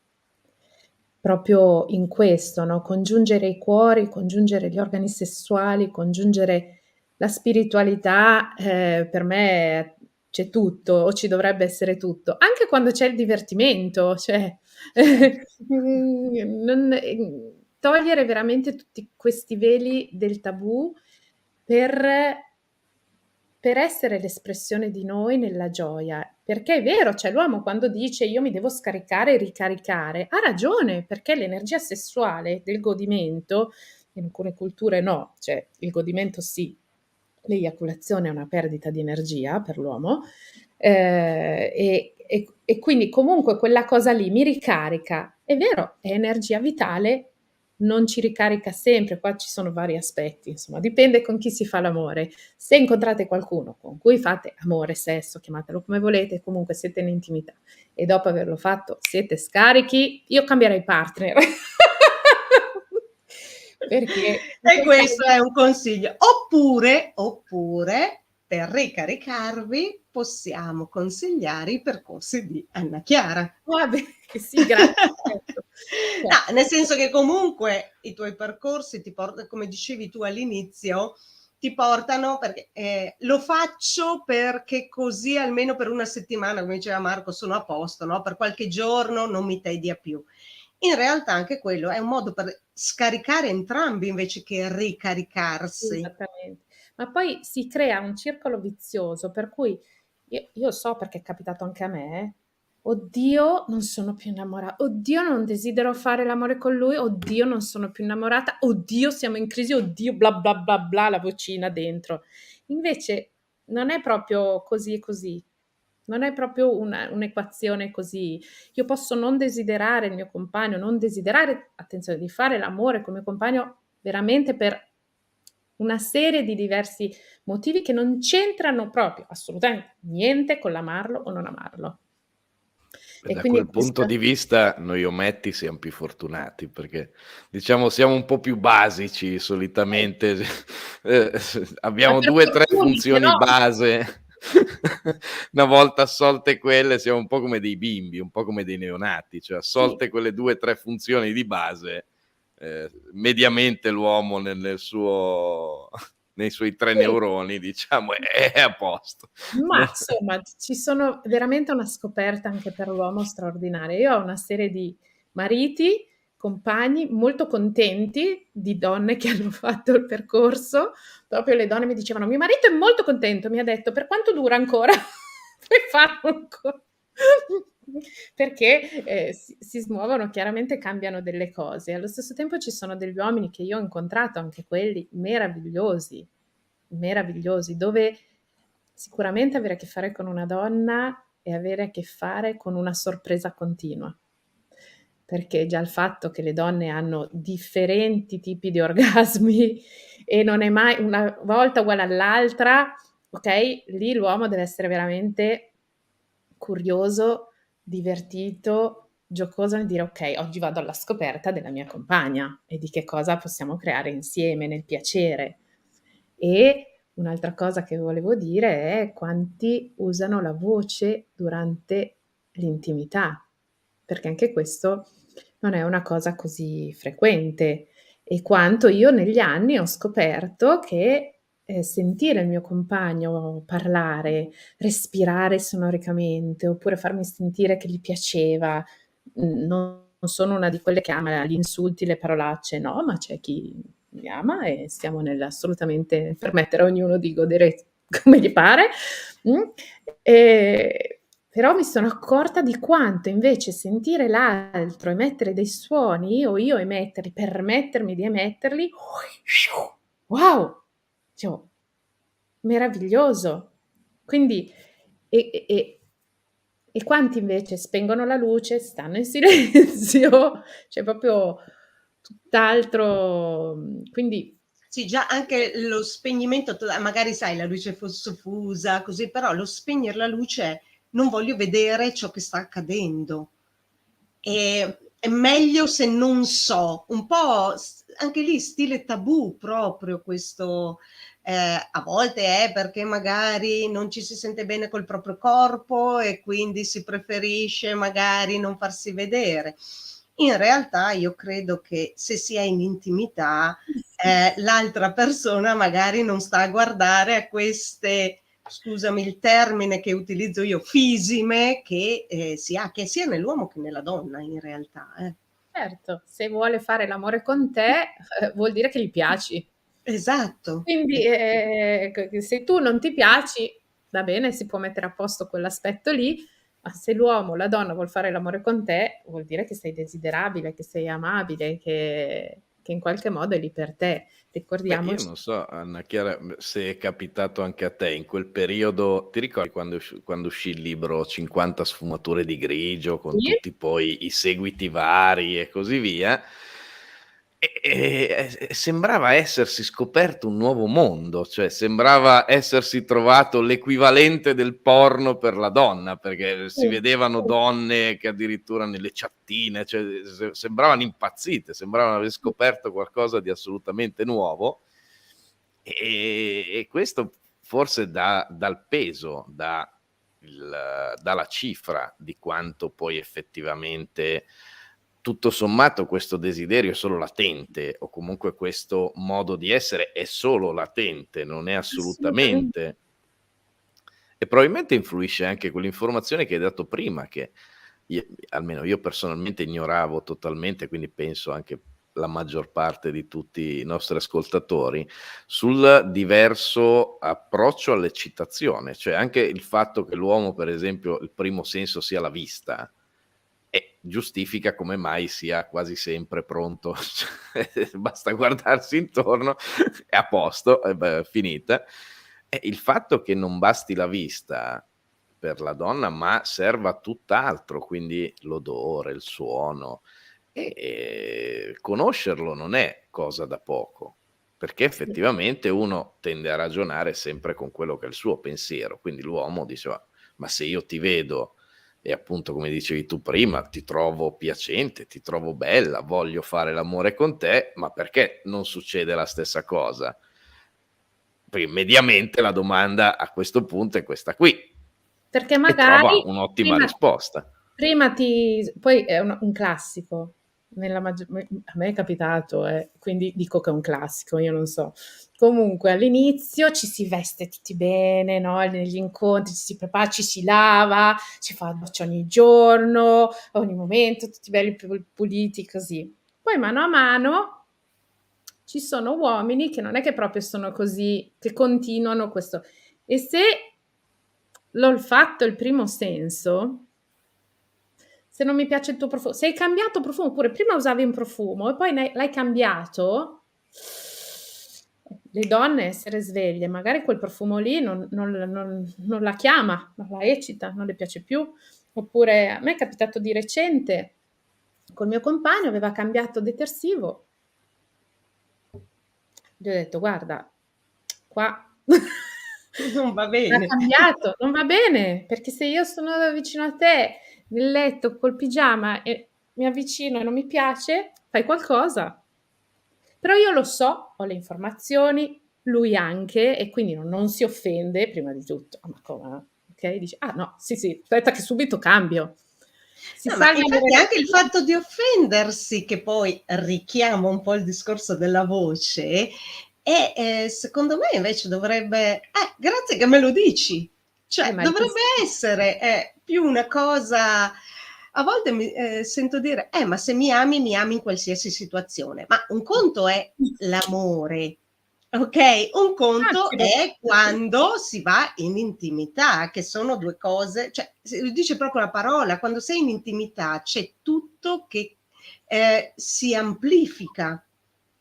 Proprio in questo, no, congiungere i cuori, congiungere gli organi sessuali, congiungere la spiritualità, per me c'è tutto, o ci dovrebbe essere tutto. Anche quando c'è il divertimento, cioè, Certo. non togliere veramente tutti questi veli del tabù per essere l'espressione di noi nella gioia. Perché è vero, cioè l'uomo quando dice: "Io mi devo scaricare e ricaricare", ha ragione, perché l'energia sessuale del godimento, in alcune culture no, cioè il godimento sì, l'eiaculazione è una perdita di energia per l'uomo, e quindi comunque quella cosa lì mi ricarica. È vero, è energia vitale, non ci ricarica sempre, qua ci sono vari aspetti, insomma, dipende con chi si fa l'amore. Se incontrate qualcuno con cui fate amore, sesso, chiamatelo come volete, comunque siete in intimità e dopo averlo fatto siete scarichi, io cambierei partner. Perché in E quel questo caso è un consiglio. Oppure per ricaricarvi possiamo consigliare i percorsi di Anna Chiara. vabbè, sì, grazie, certo. No, Certo. nel senso che comunque i tuoi percorsi come dicevi tu all'inizio, ti portano perché lo faccio perché così almeno per una settimana, come diceva Marco, sono a posto, no? Per qualche giorno non mi tedia più. In realtà anche quello è un modo per scaricare entrambi invece che ricaricarsi. Esattamente. Ma poi si crea un circolo vizioso per cui io so perché è capitato anche a me, "Oddio non sono più innamora oddio non desidero fare l'amore con lui, oddio non sono più innamorata, oddio siamo in crisi, oddio bla bla bla bla", la vocina dentro. Invece non è proprio così e così. Non è proprio un'equazione così. Io posso non desiderare il mio compagno, non desiderare, attenzione, di fare l'amore col mio compagno veramente per una serie di diversi motivi che non c'entrano proprio, assolutamente niente con l'amarlo o non amarlo. E Da quindi quel punto questa di vista noi ometti siam più fortunati, perché diciamo siamo un po' più basici solitamente, ma abbiamo per 2, 3 fortuna funzioni però base. Una volta assolte quelle siamo un po' come dei bimbi, un po' come dei neonati, cioè sì, assolte quelle 2, 3 funzioni di base, mediamente l'uomo nel suo nei suoi 3 sì. neuroni diciamo è a posto. Ma insomma, ci sono veramente una scoperta anche per l'uomo straordinaria. Io ho una serie di mariti, compagni molto contenti di donne che hanno fatto il percorso. Proprio le donne mi dicevano: "Mio marito è molto contento", mi ha detto: "Per quanto dura ancora?" Puoi farlo ancora. Perché, si smuovono, chiaramente cambiano delle cose. Allo stesso tempo ci sono degli uomini che io ho incontrato, anche quelli meravigliosi, meravigliosi, dove sicuramente avere a che fare con una donna è avere a che fare con una sorpresa continua. perché già il fatto che le donne hanno differenti tipi di orgasmi e non è mai una volta uguale all'altra, okay, lì l'uomo deve essere veramente curioso, divertito, giocoso nel dire: "Okay, oggi vado alla scoperta della mia compagna e di che cosa possiamo creare insieme nel piacere". E un'altra cosa che volevo dire è quanti usano la voce durante l'intimità, perché anche questo non è una cosa così frequente e quanto io negli anni ho scoperto che, sentire il mio compagno parlare, respirare sonoricamente, oppure farmi sentire che gli piaceva, non sono una di quelle che ama gli insulti, le parolacce, no, ma c'è chi mi ama e stiamo nell'assolutamente permettere a ognuno di godere come gli pare, mh, ehm, però mi sono accorta di quanto invece sentire l'altro emettere dei suoni o io emetterli, permettermi di emetterli, wow! Cioè, meraviglioso. Quindi e quanti invece spengono la luce, stanno in silenzio, cioè proprio tutt'altro quindi Sì, già anche lo spegnimento magari sai la luce soffusa così, però lo spegner la luce è: non voglio vedere ciò che sta accadendo. È meglio se non so, un po' anche lì stile tabù proprio questo, a volte è perché magari non ci si sente bene col proprio corpo e quindi si preferisce magari non farsi vedere. In realtà io credo che se si è in intimità, l'altra persona magari non sta a guardare a queste, scusami il termine che utilizzo io, fisime che, si ha, che sia nell'uomo che nella donna in realtà, certo, se vuole fare l'amore con te, vuol dire che gli piaci. Esatto. Quindi, c se tu non ti piaci, va bene, si può mettere a posto quell'aspetto lì, ma se l'uomo o la donna vuol fare l'amore con te, vuol dire che sei desiderabile, che sei amabile, che in qualche modo è lì per te. Beh, io Ricordiamoci non so, Anna Chiara, se è capitato anche a te in quel periodo, ti ricordi quando uscì il libro 50 sfumature di grigio, con sì, tutti poi i seguiti vari e così via? Sembrava essersi scoperto un nuovo mondo, cioè sembrava essersi trovato l'equivalente del porno per la donna, perché si sì, vedevano sì, donne che addirittura nelle chattine, cioè sembravano impazzite, sembravano aver sì, scoperto qualcosa di assolutamente nuovo. E questo forse dal peso, dalla cifra di quanto poi effettivamente, tutto sommato, questo desiderio è solo latente, o comunque questo modo di essere è solo latente, non è assolutamen assolutamente, e probabilmente influisce anche quell'informazione che hai dato prima, che almeno io personalmente ignoravo totalmente, quindi penso anche la maggior parte di tutti i nostri ascoltatori, sul diverso approccio all'eccitazione, cioè anche il fatto che l'uomo, per esempio, il primo senso sia la vista, giustifica come mai sia quasi sempre pronto, cioè, basta guardarsi intorno, è a posto, e beh, finita. E il fatto che non basti la vista per la donna, ma serva tutt'altro, quindi l'odore, il suono, conoscerlo non è cosa da poco, perché sì, effettivamente uno tende a ragionare sempre con quello che è il suo pensiero, quindi l'uomo dice: "Ma se io ti vedo e appunto, come dicevi tu prima, ti trovo piacente, ti trovo bella, voglio fare l'amore con te, ma perché non succede la stessa cosa?" Poi mediamente la domanda a questo punto è questa qui, perché e trova magari un'ottima prima risposta. prima ti s poi è un classico, nella maggio me a me è capitato, quindi dico che è un classico, io non so. Comunque all'inizio ci si veste tutti bene, no, negli incontri ci si ci si lava, si fa la doccia ogni giorno, ogni momento, tutti belli puliti così. Poi mano a mano ci sono uomini che non è che proprio sono così, che continuano questo e se l'olfatto è il primo senso, se non mi piace il tuo se hai cambiato profumo, oppure prima usavi un profumo e poi l'hai cambiato, le donne essere sveglie, magari quel profumo lì non la chiama, non la eccita, non le piace più. Oppure a me è capitato di recente col mio compagno, aveva cambiato detersivo. Gli ho detto: "Guarda, qua Non va ha bene. cambiato, non va bene, perché se io sono vicino a te nel letto col pigiama e mi avvicino e non mi piace, fai qualcosa". Però io lo so, ho le informazioni, lui anche, e quindi non si offende prima di tutto. "Ah, ma come?" Okay, dice: "Ah no, sì, sì, aspetta che subito cambio". Si No, ma salva le infatti anche il relazioni. fatto di offendersi, che poi richiama un po' il discorso della voce, e, secondo me invece dovrebbe grazie che me lo dici. Cioè, Ma il dovrebbe pensiero essere, più una cosa. A volte sento dire: ma se mi ami in qualsiasi situazione". Ma un conto è l'amore, okay, un conto facile. è quando si va in intimità, che sono 2 cose, cioè dice proprio la parola, quando sei in intimità c'è tutto che, si amplifica.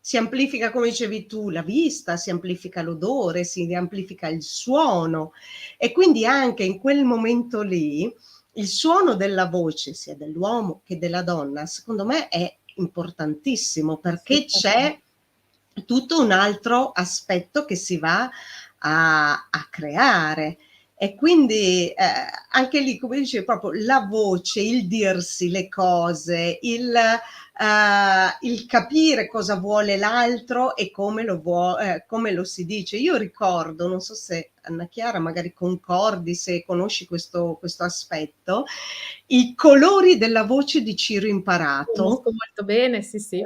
Si amplifica, come dicevi tu, la vista, si amplifica l'odore, si amplifica il suono, e quindi anche in quel momento lì il suono della voce, sia dell'uomo che della donna, secondo me è importantissimo, perché Assolutamente. c'è tutto un altro aspetto che si va a creare. E quindi, anche lì, come dicevi, proprio la voce, il dirsi le cose, il capire cosa vuole l'altro e come lo si dice. Io ricordo, non so se Anna Chiara magari concordi, se conosci questo aspetto, i colori della voce di Ciro Imparato. Conosco molto bene, sì, sì.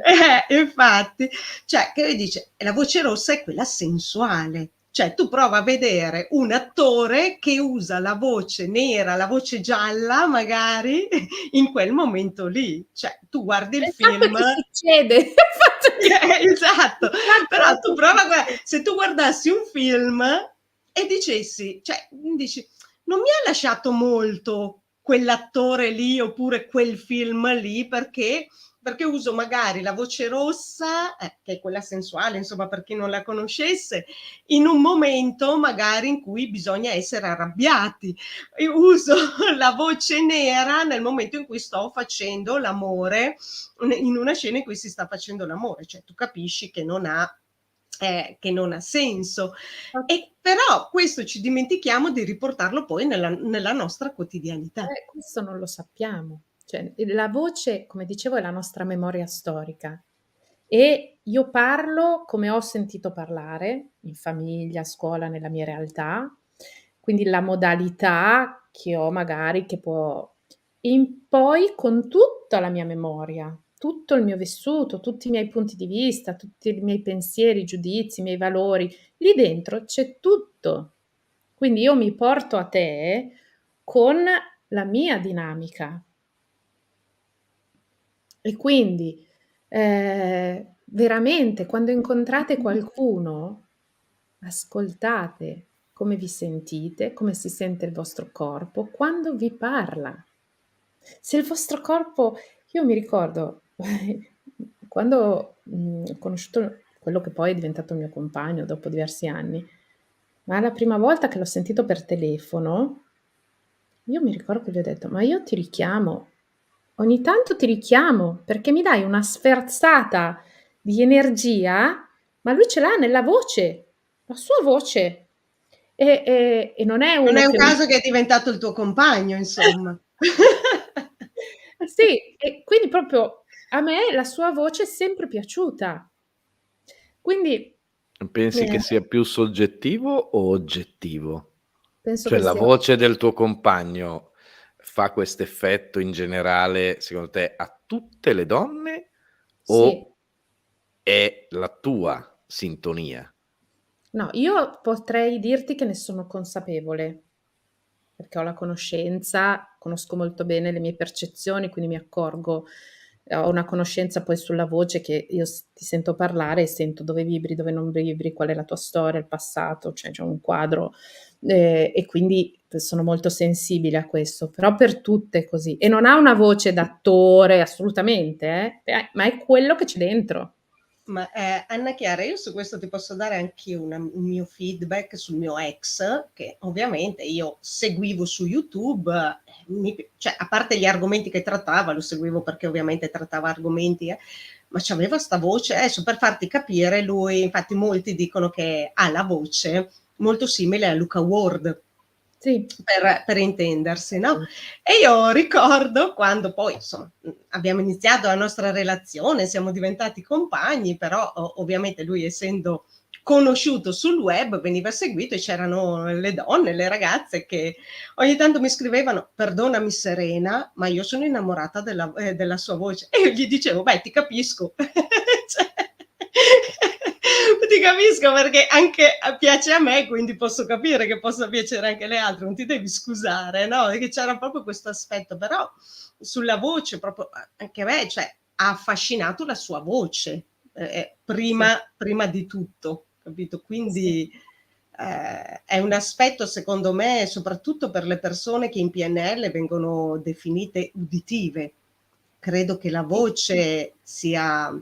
Infatti, cioè che lui dice: "La voce rossa è quella sensuale". Cioè tu prova a vedere un attore che usa la voce nera, la voce gialla magari in quel momento lì. Cioè tu guardi E il il fatto è film. che succede, il fatto è che Esatto, purtroppo però tu prova, succede. se tu guardassi un film e dicessi, cioè dici: "Non mi ha lasciato molto quell'attore lì, oppure quel film lì", perché uso magari la voce rossa, che è quella sensuale, insomma, per chi non la conoscesse, in un momento magari in cui bisogna essere arrabbiati. Io uso la voce nera nel momento in cui sto facendo l'amore, in una scena in cui si sta facendo l'amore, cioè tu capisci che non ha senso. E però questo ci dimentichiamo di riportarlo poi nella nostra quotidianità. Questo non lo sappiamo. Cioè, la voce, come dicevo, è la nostra memoria storica, e io parlo come ho sentito parlare in famiglia, a scuola, nella mia realtà, quindi la modalità che ho magari che può in poi con tutta la mia memoria, tutto il mio vissuto, tutti i miei punti di vista, tutti i miei pensieri, giudizi, i miei valori, lì dentro c'è tutto. Quindi io mi porto a te con la mia dinamica. E quindi, veramente quando incontrate qualcuno, ascoltate come vi sentite, come si sente il vostro corpo quando vi parla. Se il vostro corpo, io mi ricordo quando, ho conosciuto quello che poi è diventato il mio compagno dopo diversi anni, ma la prima volta che l'ho sentito per telefono, io mi ricordo che gli ho detto: "Ma io ti richiamo, ogni tanto ti richiamo perché mi dai una sferzata di energia", ma lui ce l'ha nella voce, la sua voce. E non è Non uno è un che caso che è diventato il tuo compagno, insomma. sì, e quindi proprio a me la sua voce è sempre piaciuta. Quindi, Pensi che ehm, sia più soggettivo o oggettivo? penso Cioè che la sia voce del tuo compagno fa quest'effetto in generale, secondo te, a tutte le donne sì. o è la tua sintonia? No, io potrei dirti che ne sono consapevole, perché ho la conoscenza, conosco molto bene le mie percezioni, quindi mi accorgo, ho una conoscenza poi sulla voce che io ti sento parlare e sento dove vibri, dove non vibri, qual è la tua storia, il passato, cioè c'è un quadro, e quindi sono molto sensibile a questo, però per tutte è così. E non ha una voce d'attore assolutamente, ma è quello che c'è dentro. Ma Anna Chiara, io su questo ti posso dare anche un mio feedback sul mio ex, che ovviamente io seguivo su YouTube, cioè, a parte gli argomenti che trattava, lo seguivo perché ovviamente trattava argomenti, ma c'aveva sta voce, adesso per farti capire, lui, infatti molti dicono che ha la voce molto simile a Luca Ward, Sì. per intendersi, no? E io ricordo quando poi, insomma, abbiamo iniziato la nostra relazione, siamo diventati compagni, però ovviamente lui, essendo conosciuto sul web, veniva seguito e c'erano le donne, le ragazze che ogni tanto mi scrivevano: perdonami Serena, ma io sono innamorata della sua voce. E io gli dicevo: beh, ti capisco. Cioè, ti capisco perché anche piace a me, quindi posso capire che possa piacere anche alle altre, non ti devi scusare, no? Perché c'era proprio questo aspetto, però sulla voce proprio anche a me, cioè, ha affascinato la sua voce, prima di tutto, capito? Quindi è un aspetto, secondo me, soprattutto per le persone che in PNL vengono definite uditive. Credo che la voce sia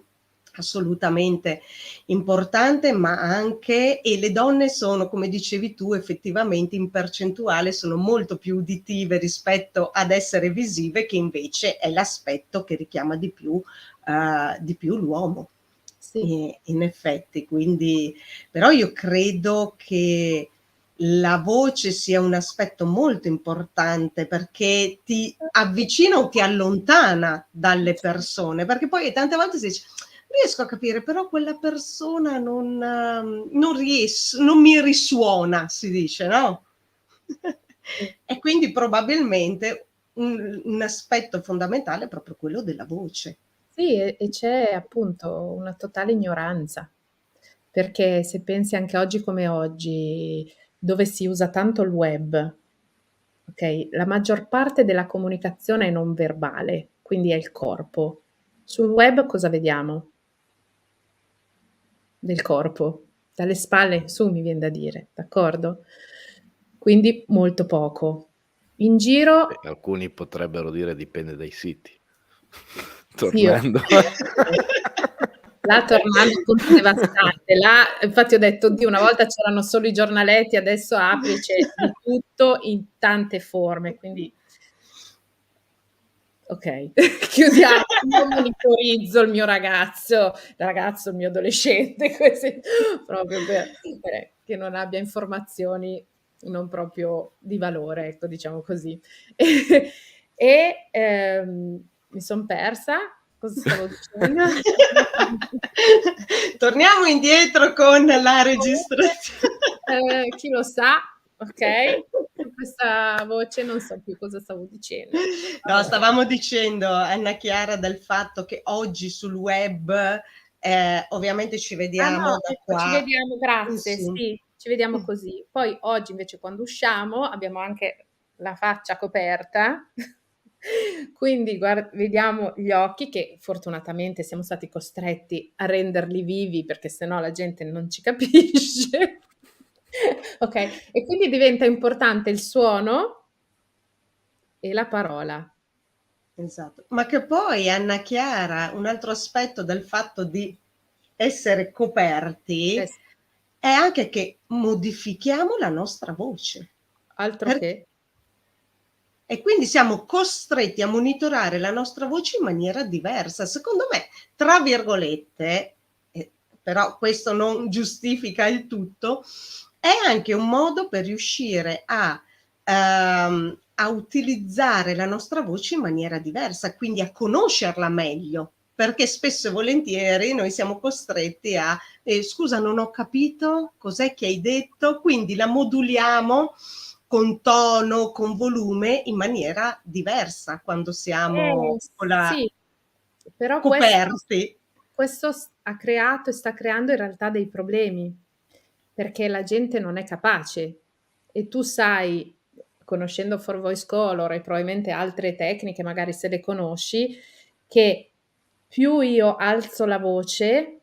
assolutamente importante, ma anche, e le donne sono, come dicevi tu, effettivamente in percentuale sono molto più uditive rispetto ad essere visive, che invece è l'aspetto che richiama di più l'uomo. Sì. In effetti, quindi, però io credo che la voce sia un aspetto molto importante perché ti avvicina o ti allontana dalle persone, perché poi tante volte si dice riesco a capire, però quella persona non mi risuona, si dice, no? E quindi probabilmente un aspetto fondamentale è proprio quello della voce. Sì, e c'è appunto una totale ignoranza, perché se pensi anche oggi come oggi, dove si usa tanto il web, okay, la maggior parte della comunicazione è non verbale, quindi è il corpo. Sul web cosa vediamo? Del corpo, dalle spalle in su mi vien da dire, d'accordo? Quindi molto poco. In giro Alcuni potrebbero dire dipende dai siti. sì, Tornando. là tornando punto devastante. Là infatti ho detto: "Oddio, una volta c'erano solo i giornaletti, adesso apri e c'è di tutto in tante forme", quindi okay, chiudiamo. Io monitorizzo il mio ragazzo, il mio adolescente, così proprio per che non abbia informazioni non proprio di valore, ecco, diciamo così. Mi son persa. Cosa stavo dicendo? Torniamo indietro con la registrazione. Chi lo sa, okay? Con questa voce non so più cosa stavo dicendo. No, Vabbè. stavamo dicendo, Anna Chiara, del fatto che oggi sul web, ovviamente ci Ah vediamo no, da ecco, ci qua vediamo, in grazie, su. sì, ci vediamo così. Poi oggi invece quando usciamo abbiamo anche la faccia coperta, quindi vediamo gli occhi che fortunatamente siamo stati costretti a renderli vivi perché se no la gente non ci capisce. Okay, e quindi diventa importante il suono e la parola. Esatto. Ma che poi, Anna Chiara, un altro aspetto del fatto di essere Eh coperti sì, è anche che modifichiamo la nostra voce. altro Perché che. e quindi siamo costretti a monitorare la nostra voce in maniera diversa. Secondo me, tra virgolette, però questo non giustifica il tutto, è anche un modo per riuscire a utilizzare la nostra voce in maniera diversa, quindi a conoscerla meglio, perché spesso e volentieri noi siamo costretti a scusa, non ho capito, cos'è che hai detto? Quindi la moduliamo con tono, con volume, in maniera diversa quando siamo con la Sì, però coperti. questo ha creato e sta creando in realtà dei problemi, perché la gente non è capace e tu sai, conoscendo For Voice Color e probabilmente altre tecniche, magari se le conosci, che più io alzo la voce,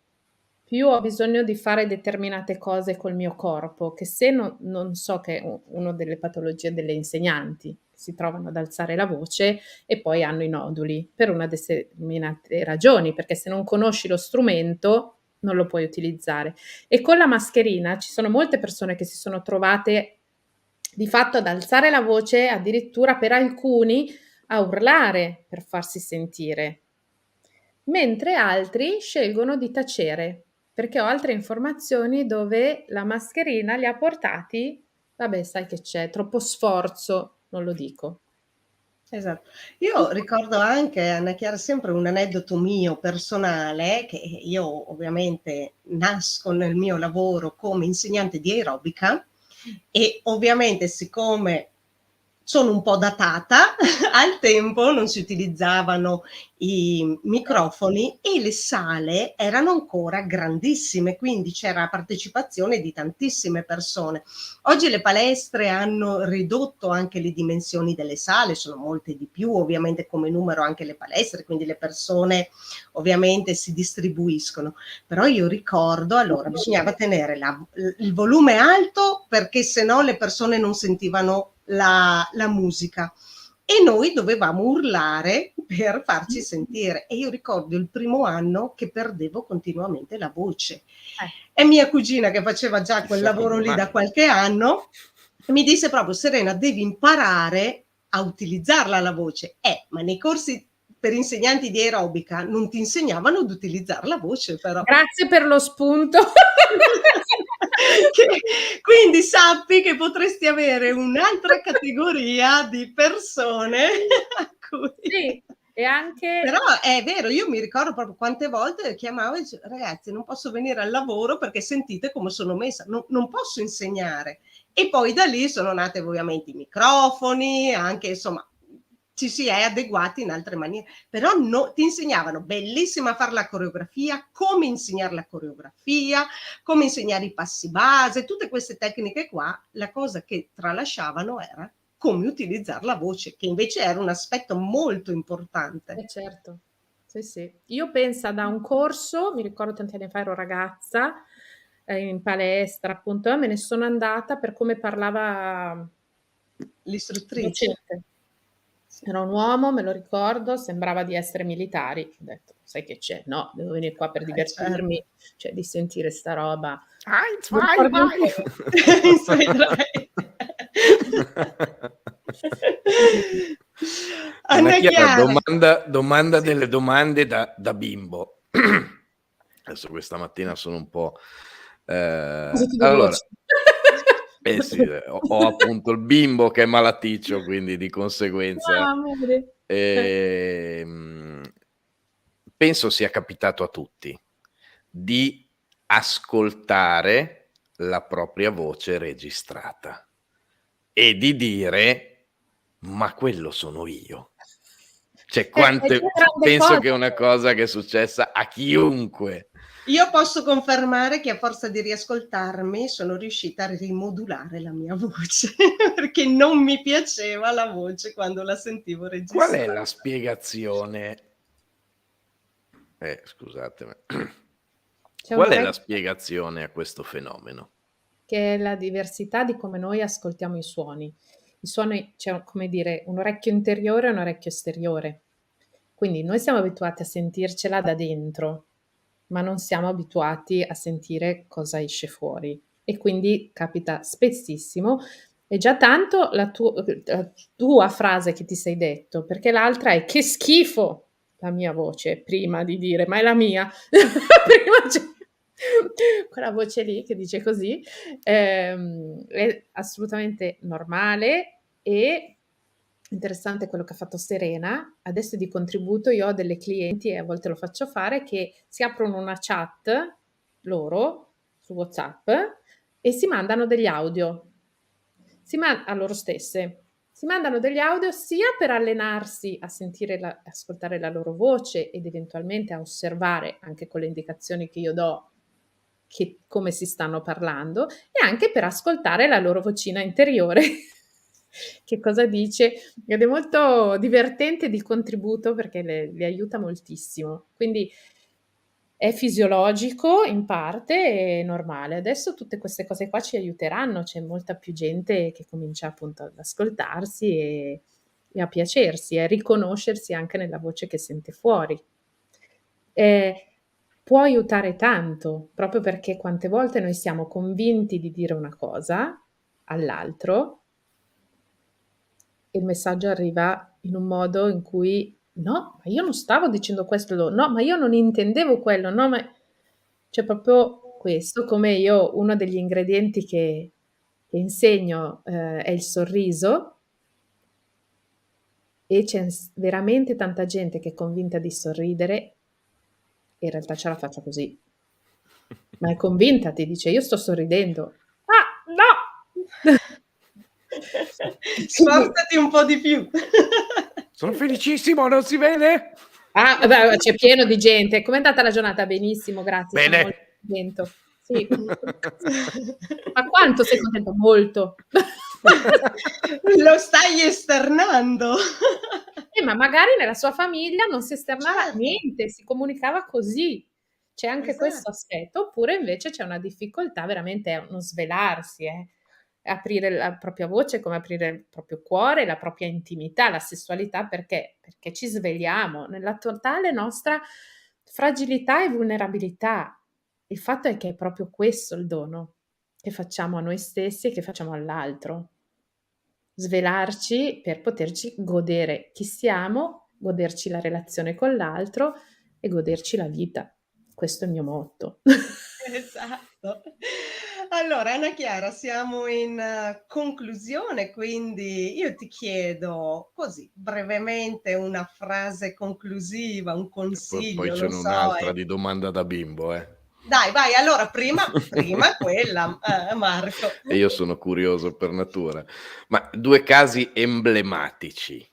più ho bisogno di fare determinate cose col mio corpo, che se non so che è uno delle patologie delle insegnanti, si trovano ad alzare la voce e poi hanno i noduli per una determinate ragioni, perché se non conosci lo strumento non lo puoi utilizzare. E con la mascherina ci sono molte persone che si sono trovate di fatto ad alzare la voce, addirittura per alcuni a urlare per farsi sentire, mentre altri scelgono di tacere, perché ho altre informazioni dove la mascherina li ha portati, vabbè, sai che c'è, troppo sforzo, non lo dico. Esatto. Io ricordo anche, Anna Chiara, sempre un aneddoto mio personale, che io ovviamente nasco nel mio lavoro come insegnante di aerobica e ovviamente siccome sono un po' datata, al tempo non si utilizzavano i microfoni e le sale erano ancora grandissime, quindi c'era la partecipazione di tantissime persone. Oggi le palestre hanno ridotto anche le dimensioni delle sale, sono molte di più, ovviamente come numero anche le palestre, quindi le persone ovviamente si distribuiscono. Però io ricordo, allora, bisognava tenere il volume alto perché sennò le persone non sentivano la musica e noi dovevamo urlare per farci sentire. E io ricordo il primo anno che perdevo continuamente la voce. E mia cugina, che faceva già quel lavoro lì da qualche anno, mi disse proprio: Serena, devi imparare a utilizzarla la voce. Ma nei corsi per insegnanti di aerobica non ti insegnavano ad utilizzare la voce, però. Grazie per lo spunto. Quindi sappi che potresti avere un'altra categoria di persone a cui... Sì, e anche... Però è vero, io mi ricordo proprio quante volte chiamavo e dicevo: ragazzi, non posso venire al lavoro perché sentite come sono messa, non posso insegnare. E poi da lì sono nate ovviamente i microfoni, anche insomma ci si è adeguati in altre maniere, però ti insegnavano bellissima a fare la coreografia, come insegnare la coreografia, come insegnare i passi base, tutte queste tecniche qua. La cosa che tralasciavano era come utilizzare la voce, che invece era un aspetto molto importante. Certo, sì, sì. Io penso da un corso, mi ricordo tanti anni fa ero ragazza, in palestra appunto, me ne sono andata per come parlava l'istruttrice. Docente. Era un uomo, me lo ricordo, sembrava di essere militari. Ho detto, sai che c'è? No, devo venire qua per divertirmi, certo. cioè di sentire sta roba. Anna Chiara, domanda delle domande da bimbo. Adesso questa mattina sono un po'... allora, sì, ho appunto il bimbo che è malaticcio, quindi di conseguenza penso sia capitato a tutti di ascoltare la propria voce registrata e di dire: ma quello sono io. Cioè, penso che è una cosa che è successa a chiunque. Io posso confermare che a forza di riascoltarmi sono riuscita a rimodulare la mia voce perché non mi piaceva la voce quando la sentivo registrata. Qual è la spiegazione? Scusatemi. Qual è la spiegazione a questo fenomeno? Che è la diversità di come noi ascoltiamo i suoni. I suoni, c'è come dire un orecchio interiore e un orecchio esteriore. Quindi noi siamo abituati a sentircela da dentro, ma non siamo abituati a sentire cosa esce fuori. E quindi capita spessissimo. È già tanto la tua frase che ti sei detto, perché l'altra è: che schifo la mia voce, prima di dire, ma è la mia. Prima c'è quella voce lì che dice così, è assolutamente normale e interessante quello che ha fatto Serena. Adesso di contributo io ho delle clienti, e a volte lo faccio fare, che si aprono una chat loro su WhatsApp e si mandano degli audio a loro stesse. Si mandano degli audio sia per allenarsi a sentire ascoltare la loro voce ed eventualmente a osservare, anche con le indicazioni che io do, come si stanno parlando, e anche per ascoltare la loro vocina interiore che cosa dice, ed è molto divertente di contributo perché le aiuta moltissimo. Quindi è fisiologico in parte, è normale. Adesso tutte queste cose qua ci aiuteranno, c'è molta più gente che comincia appunto ad ascoltarsi e a piacersi, e a riconoscersi anche nella voce che sente fuori. può aiutare tanto, proprio perché quante volte noi siamo convinti di dire una cosa all'altro e il messaggio arriva in un modo in cui: "No, ma io non stavo dicendo questo, no, ma io non intendevo quello, no, ma" c'è proprio questo, come io uno degli ingredienti che insegno, è il sorriso e c'è veramente tanta gente che è convinta di sorridere e in realtà ce la faccia così. Ma è convinta, ti dice: "Io sto sorridendo". Ah, no! Quindi Sforzati un po' di più. Sono felicissimo, non si vede? beh, c'è pieno di gente. Com'è andata la giornata? Benissimo, grazie, sono Bene. molto contento. Sì. Ma quanto sei contento? Molto. Lo stai esternando. Ma magari nella sua famiglia non si esternava Certo, niente, si comunicava così. C'è anche questo esatto. aspetto, oppure invece c'è una difficoltà, veramente è uno svelarsi, aprire la propria voce, come aprire il proprio cuore, la propria intimità, la sessualità, perché? Perché ci svegliamo nella totale nostra fragilità e vulnerabilità. Il fatto è che è proprio questo il dono che facciamo a noi stessi e che facciamo all'altro. Svelarci per poterci godere chi siamo, goderci la relazione con l'altro e goderci la vita. Questo è il mio motto. Esatto. Allora, Anna Chiara, siamo in conclusione, quindi io ti chiedo così brevemente una frase conclusiva, un E poi consiglio, ce non n'è so, un'altra di domanda da bimbo, Dai, vai, allora prima quella, Marco. E io sono curioso per natura. Ma 2 casi emblematici,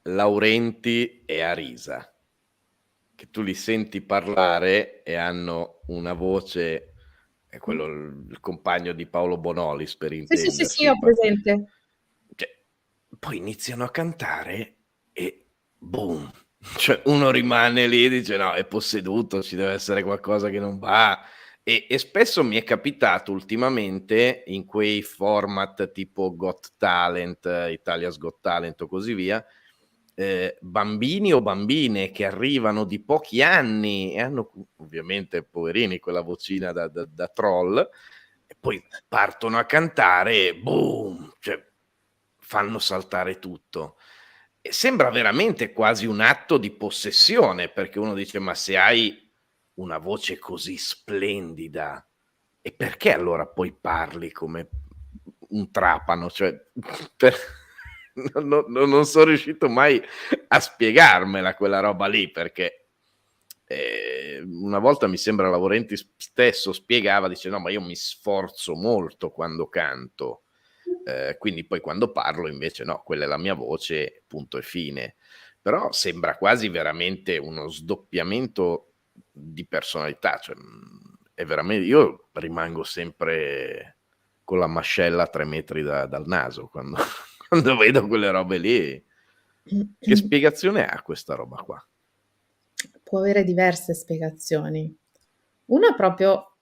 Laurenti e Arisa, che tu li senti parlare e hanno una voce, è quello il compagno di Paolo Bonolis per Sì, sì, sì, sì, intenderci, ho presente. cioè, poi iniziano a cantare e boom, cioè uno rimane lì e dice: "No, è posseduto, ci deve essere qualcosa che non va". E spesso mi è capitato ultimamente in quei format tipo Got Talent, Italia's Got Talent o così via, bambini o bambine che arrivano di pochi anni e hanno ovviamente poverini quella vocina da troll e poi partono a cantare e boom, cioè fanno saltare tutto. E sembra veramente quasi un atto di possessione, perché uno dice: "Ma se hai una voce così splendida, e perché allora poi parli come un trapano?" Cioè, per non son riuscito mai a spiegarmela quella roba lì, perché, una volta mi sembra Laurenti stesso spiegava, dice: "No, ma io mi sforzo molto quando canto, quindi poi quando parlo invece no, quella è la mia voce, punto e fine." Però sembra quasi veramente uno sdoppiamento di personalità, cioè, è io rimango sempre con la mascella a 3 metri dal naso quando quando vedo quelle robe lì. Che spiegazione ha questa roba qua? Può avere diverse spiegazioni. Una proprio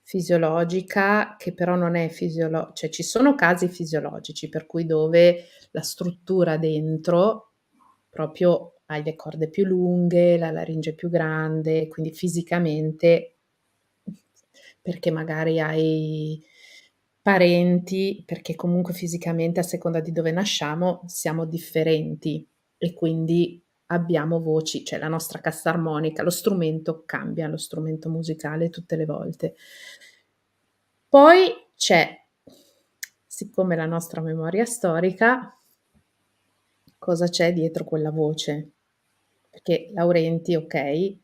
fisiologica, che però non è cioè ci sono casi fisiologici per cui dove la struttura dentro proprio hai le corde più lunghe, la laringe più grande, quindi fisicamente perché magari hai parenti, perché comunque fisicamente a seconda di dove nasciamo siamo differenti e quindi abbiamo voci, cioè la nostra cassa armonica, lo strumento cambia, lo strumento musicale tutte le volte. Poi c'è, siccome la nostra memoria storica, cosa c'è dietro quella voce? Perché Laurenti, okay,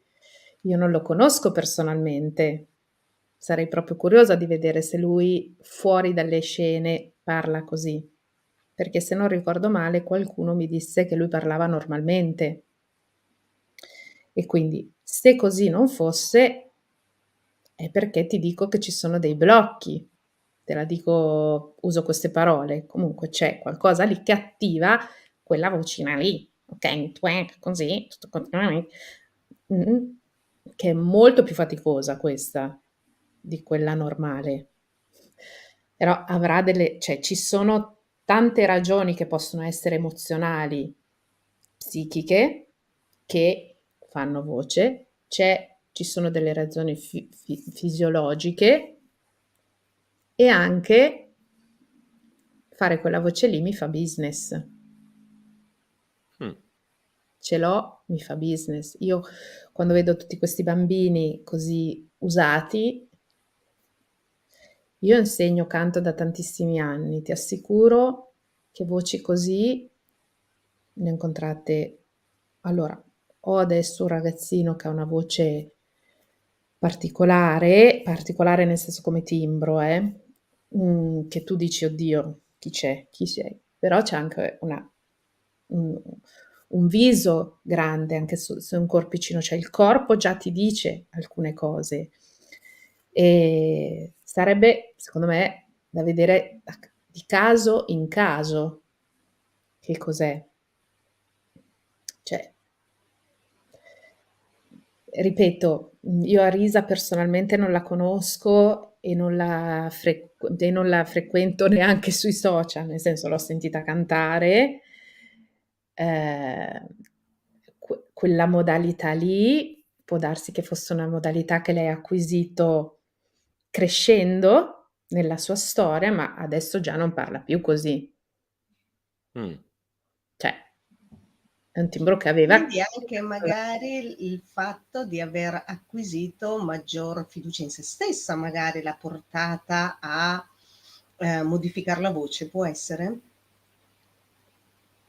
io non lo conosco personalmente. Sarei proprio curiosa di vedere se lui fuori dalle scene parla così, perché se non ricordo male qualcuno mi disse che lui parlava normalmente. E quindi se così non fosse, è perché ti dico che ci sono dei blocchi. Te la dico, uso queste parole. Comunque c'è qualcosa lì che attiva quella vocina lì, okay, twang, così, tutto continuamente, che è molto più faticosa questa di quella normale. Però avrà cioè ci sono tante ragioni che possono essere emozionali, psichiche, che fanno voce. C'è ci sono delle ragioni fisiologiche e anche fare quella voce lì mi fa business. Mm. Ce l'ho, mi fa business. Io quando vedo tutti questi bambini così usati, io insegno canto da tantissimi anni, ti assicuro che voci così ne ho incontrate. Allora, ho adesso un ragazzino che ha una voce particolare nel senso come timbro, che tu dici, oddio, chi c'è? Chi sei? Però c'è anche un, un viso grande, anche se un corpicino, cioè il corpo già ti dice alcune cose. E sarebbe, secondo me, da vedere di caso in caso che cos'è. Cioè, ripeto, io Arisa personalmente non la conosco e non la frequento neanche sui social, nel senso l'ho sentita cantare. Quella modalità lì può darsi che fosse una modalità che lei ha acquisito crescendo nella sua storia, ma adesso già non parla più così. Mm. Cioè, è un timbro che aveva. Quindi anche magari il fatto di aver acquisito maggior fiducia in se stessa, magari l'ha portata a modificare la voce, può essere?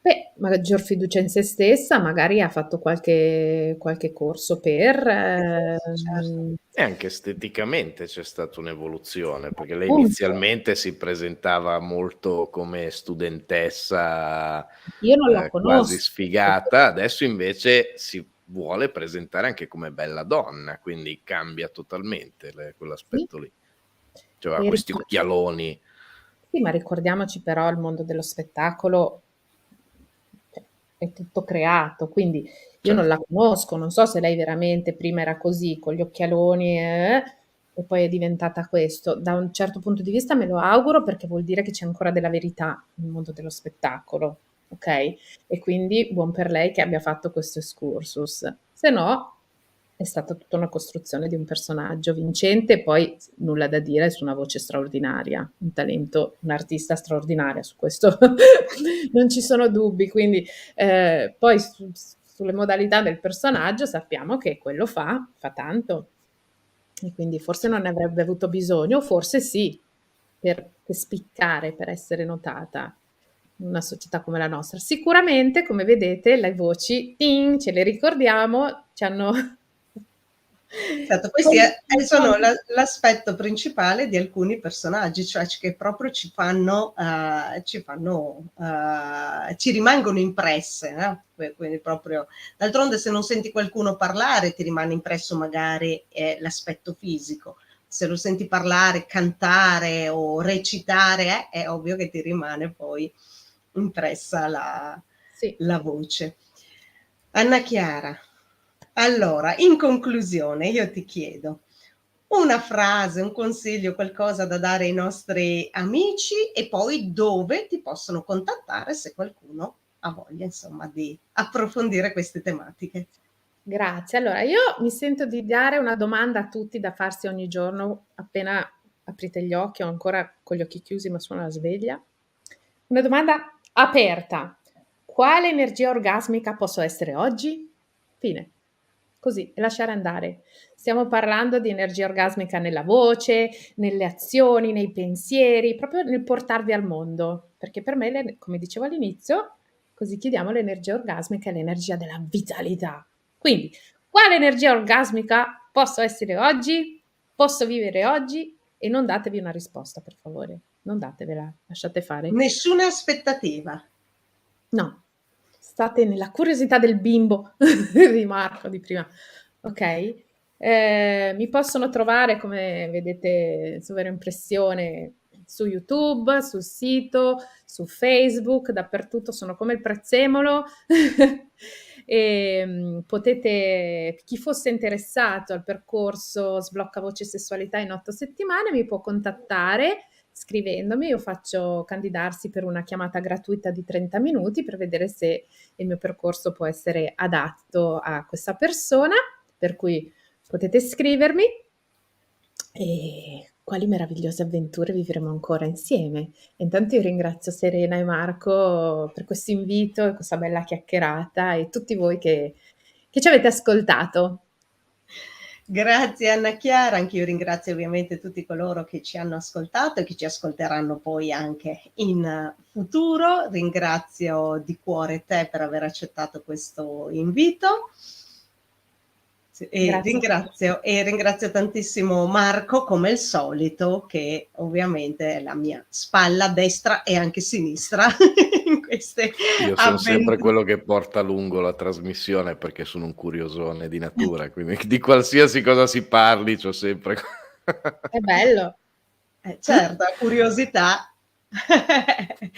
Beh, maggior fiducia in se stessa, magari ha fatto qualche corso per Che forse, certo. E anche esteticamente c'è stata un'evoluzione, perché lei appunto, inizialmente si presentava molto come studentessa io non la quasi conosco. sfigata, adesso invece si vuole presentare anche come bella donna, quindi cambia totalmente Sì, quell'aspetto lì. Cioè, ha e questi occhialoni. sì, ma ricordiamoci però il mondo dello spettacolo, cioè, è tutto creato, quindi io non la Certo. conosco, non so se lei veramente prima era così, con gli occhialoni, e poi è diventata questo. Da un certo punto di vista me lo auguro perché vuol dire che c'è ancora della verità nel mondo dello spettacolo, ok? E quindi buon per lei che abbia fatto questo excursus. Se no, è stata tutta una costruzione di un personaggio vincente e poi nulla da dire su una voce straordinaria, un talento, un'artista straordinaria, su questo non ci sono dubbi. Quindi poi sulle modalità del personaggio sappiamo che quello fa tanto. E quindi forse non ne avrebbe avuto bisogno, o forse sì, per spiccare, per essere notata in una società come la nostra. Sicuramente, come vedete, le voci ting, ce le ricordiamo, ci hanno Certo, questi sono l'aspetto principale di alcuni personaggi, cioè che proprio ci rimangono impresse, no? Quindi proprio, d'altronde se non senti qualcuno parlare ti rimane impresso magari l'aspetto fisico, se lo senti parlare, cantare o recitare è ovvio che ti rimane poi impressa Sì. la voce. Anna Chiara, allora, in conclusione, io ti chiedo una frase, un consiglio, qualcosa da dare ai nostri amici e poi dove ti possono contattare se qualcuno ha voglia, insomma, di approfondire queste tematiche. Grazie. Allora, io mi sento di dare una domanda a tutti da farsi ogni giorno appena aprite gli occhi, o ancora con gli occhi chiusi, ma suona la sveglia. Una domanda aperta. Quale energia orgasmica posso essere oggi? Fine. Così, e lasciare andare. Stiamo parlando di energia orgasmica nella voce, nelle azioni, nei pensieri, proprio nel portarvi al mondo. Perché per me, come dicevo all'inizio, così chiediamo l'energia orgasmica e l'energia della vitalità. Quindi, quale energia orgasmica posso essere oggi? Posso vivere oggi? E non datevi una risposta, per favore. Non datevela, lasciate fare. Nessuna aspettativa. No, state nella curiosità del bimbo di Marco di prima. Ok? Mi possono trovare, come vedete, sovraimpressione su YouTube, sul sito, su Facebook, dappertutto sono come il prezzemolo. E potete, chi fosse interessato al percorso Sblocca Voce e Sessualità in 8 settimane, mi può contattare scrivendomi. Io faccio candidarsi per una chiamata gratuita di 30 minuti per vedere se il mio percorso può essere adatto a questa persona, per cui potete scrivermi e quali meravigliose avventure vivremo ancora insieme. E intanto io ringrazio Serena e Marco per questo invito e questa bella chiacchierata e tutti voi che ci avete ascoltato. Grazie Anna Chiara, anch'io ringrazio ovviamente tutti coloro che ci hanno ascoltato e che ci ascolteranno poi anche in futuro. Ringrazio di cuore te per aver accettato questo invito. E Grazie a te. ringrazio tantissimo Marco, come al solito, che ovviamente è la mia spalla destra e anche sinistra in queste Io sono sempre avventure. quello che porta a lungo la trasmissione perché sono un curiosone di natura, quindi di qualsiasi cosa si parli c'ho sempre È bello. Certo, la curiosità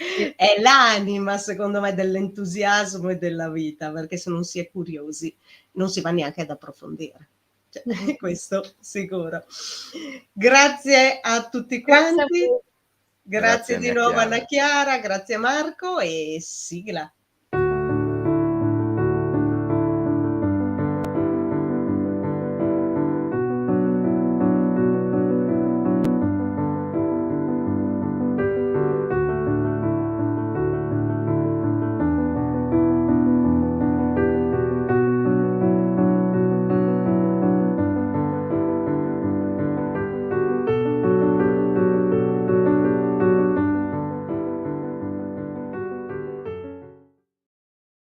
Sì. è l'anima, secondo me, dell'entusiasmo e della vita, perché se non si è curiosi non si va neanche ad approfondire. Cioè, Mh-mh. questo sicuro. Grazie a tutti Grazie a quanti, voi. Grazie grazie di Anna nuovo Anna Chiara. Chiara, grazie Marco e sigla.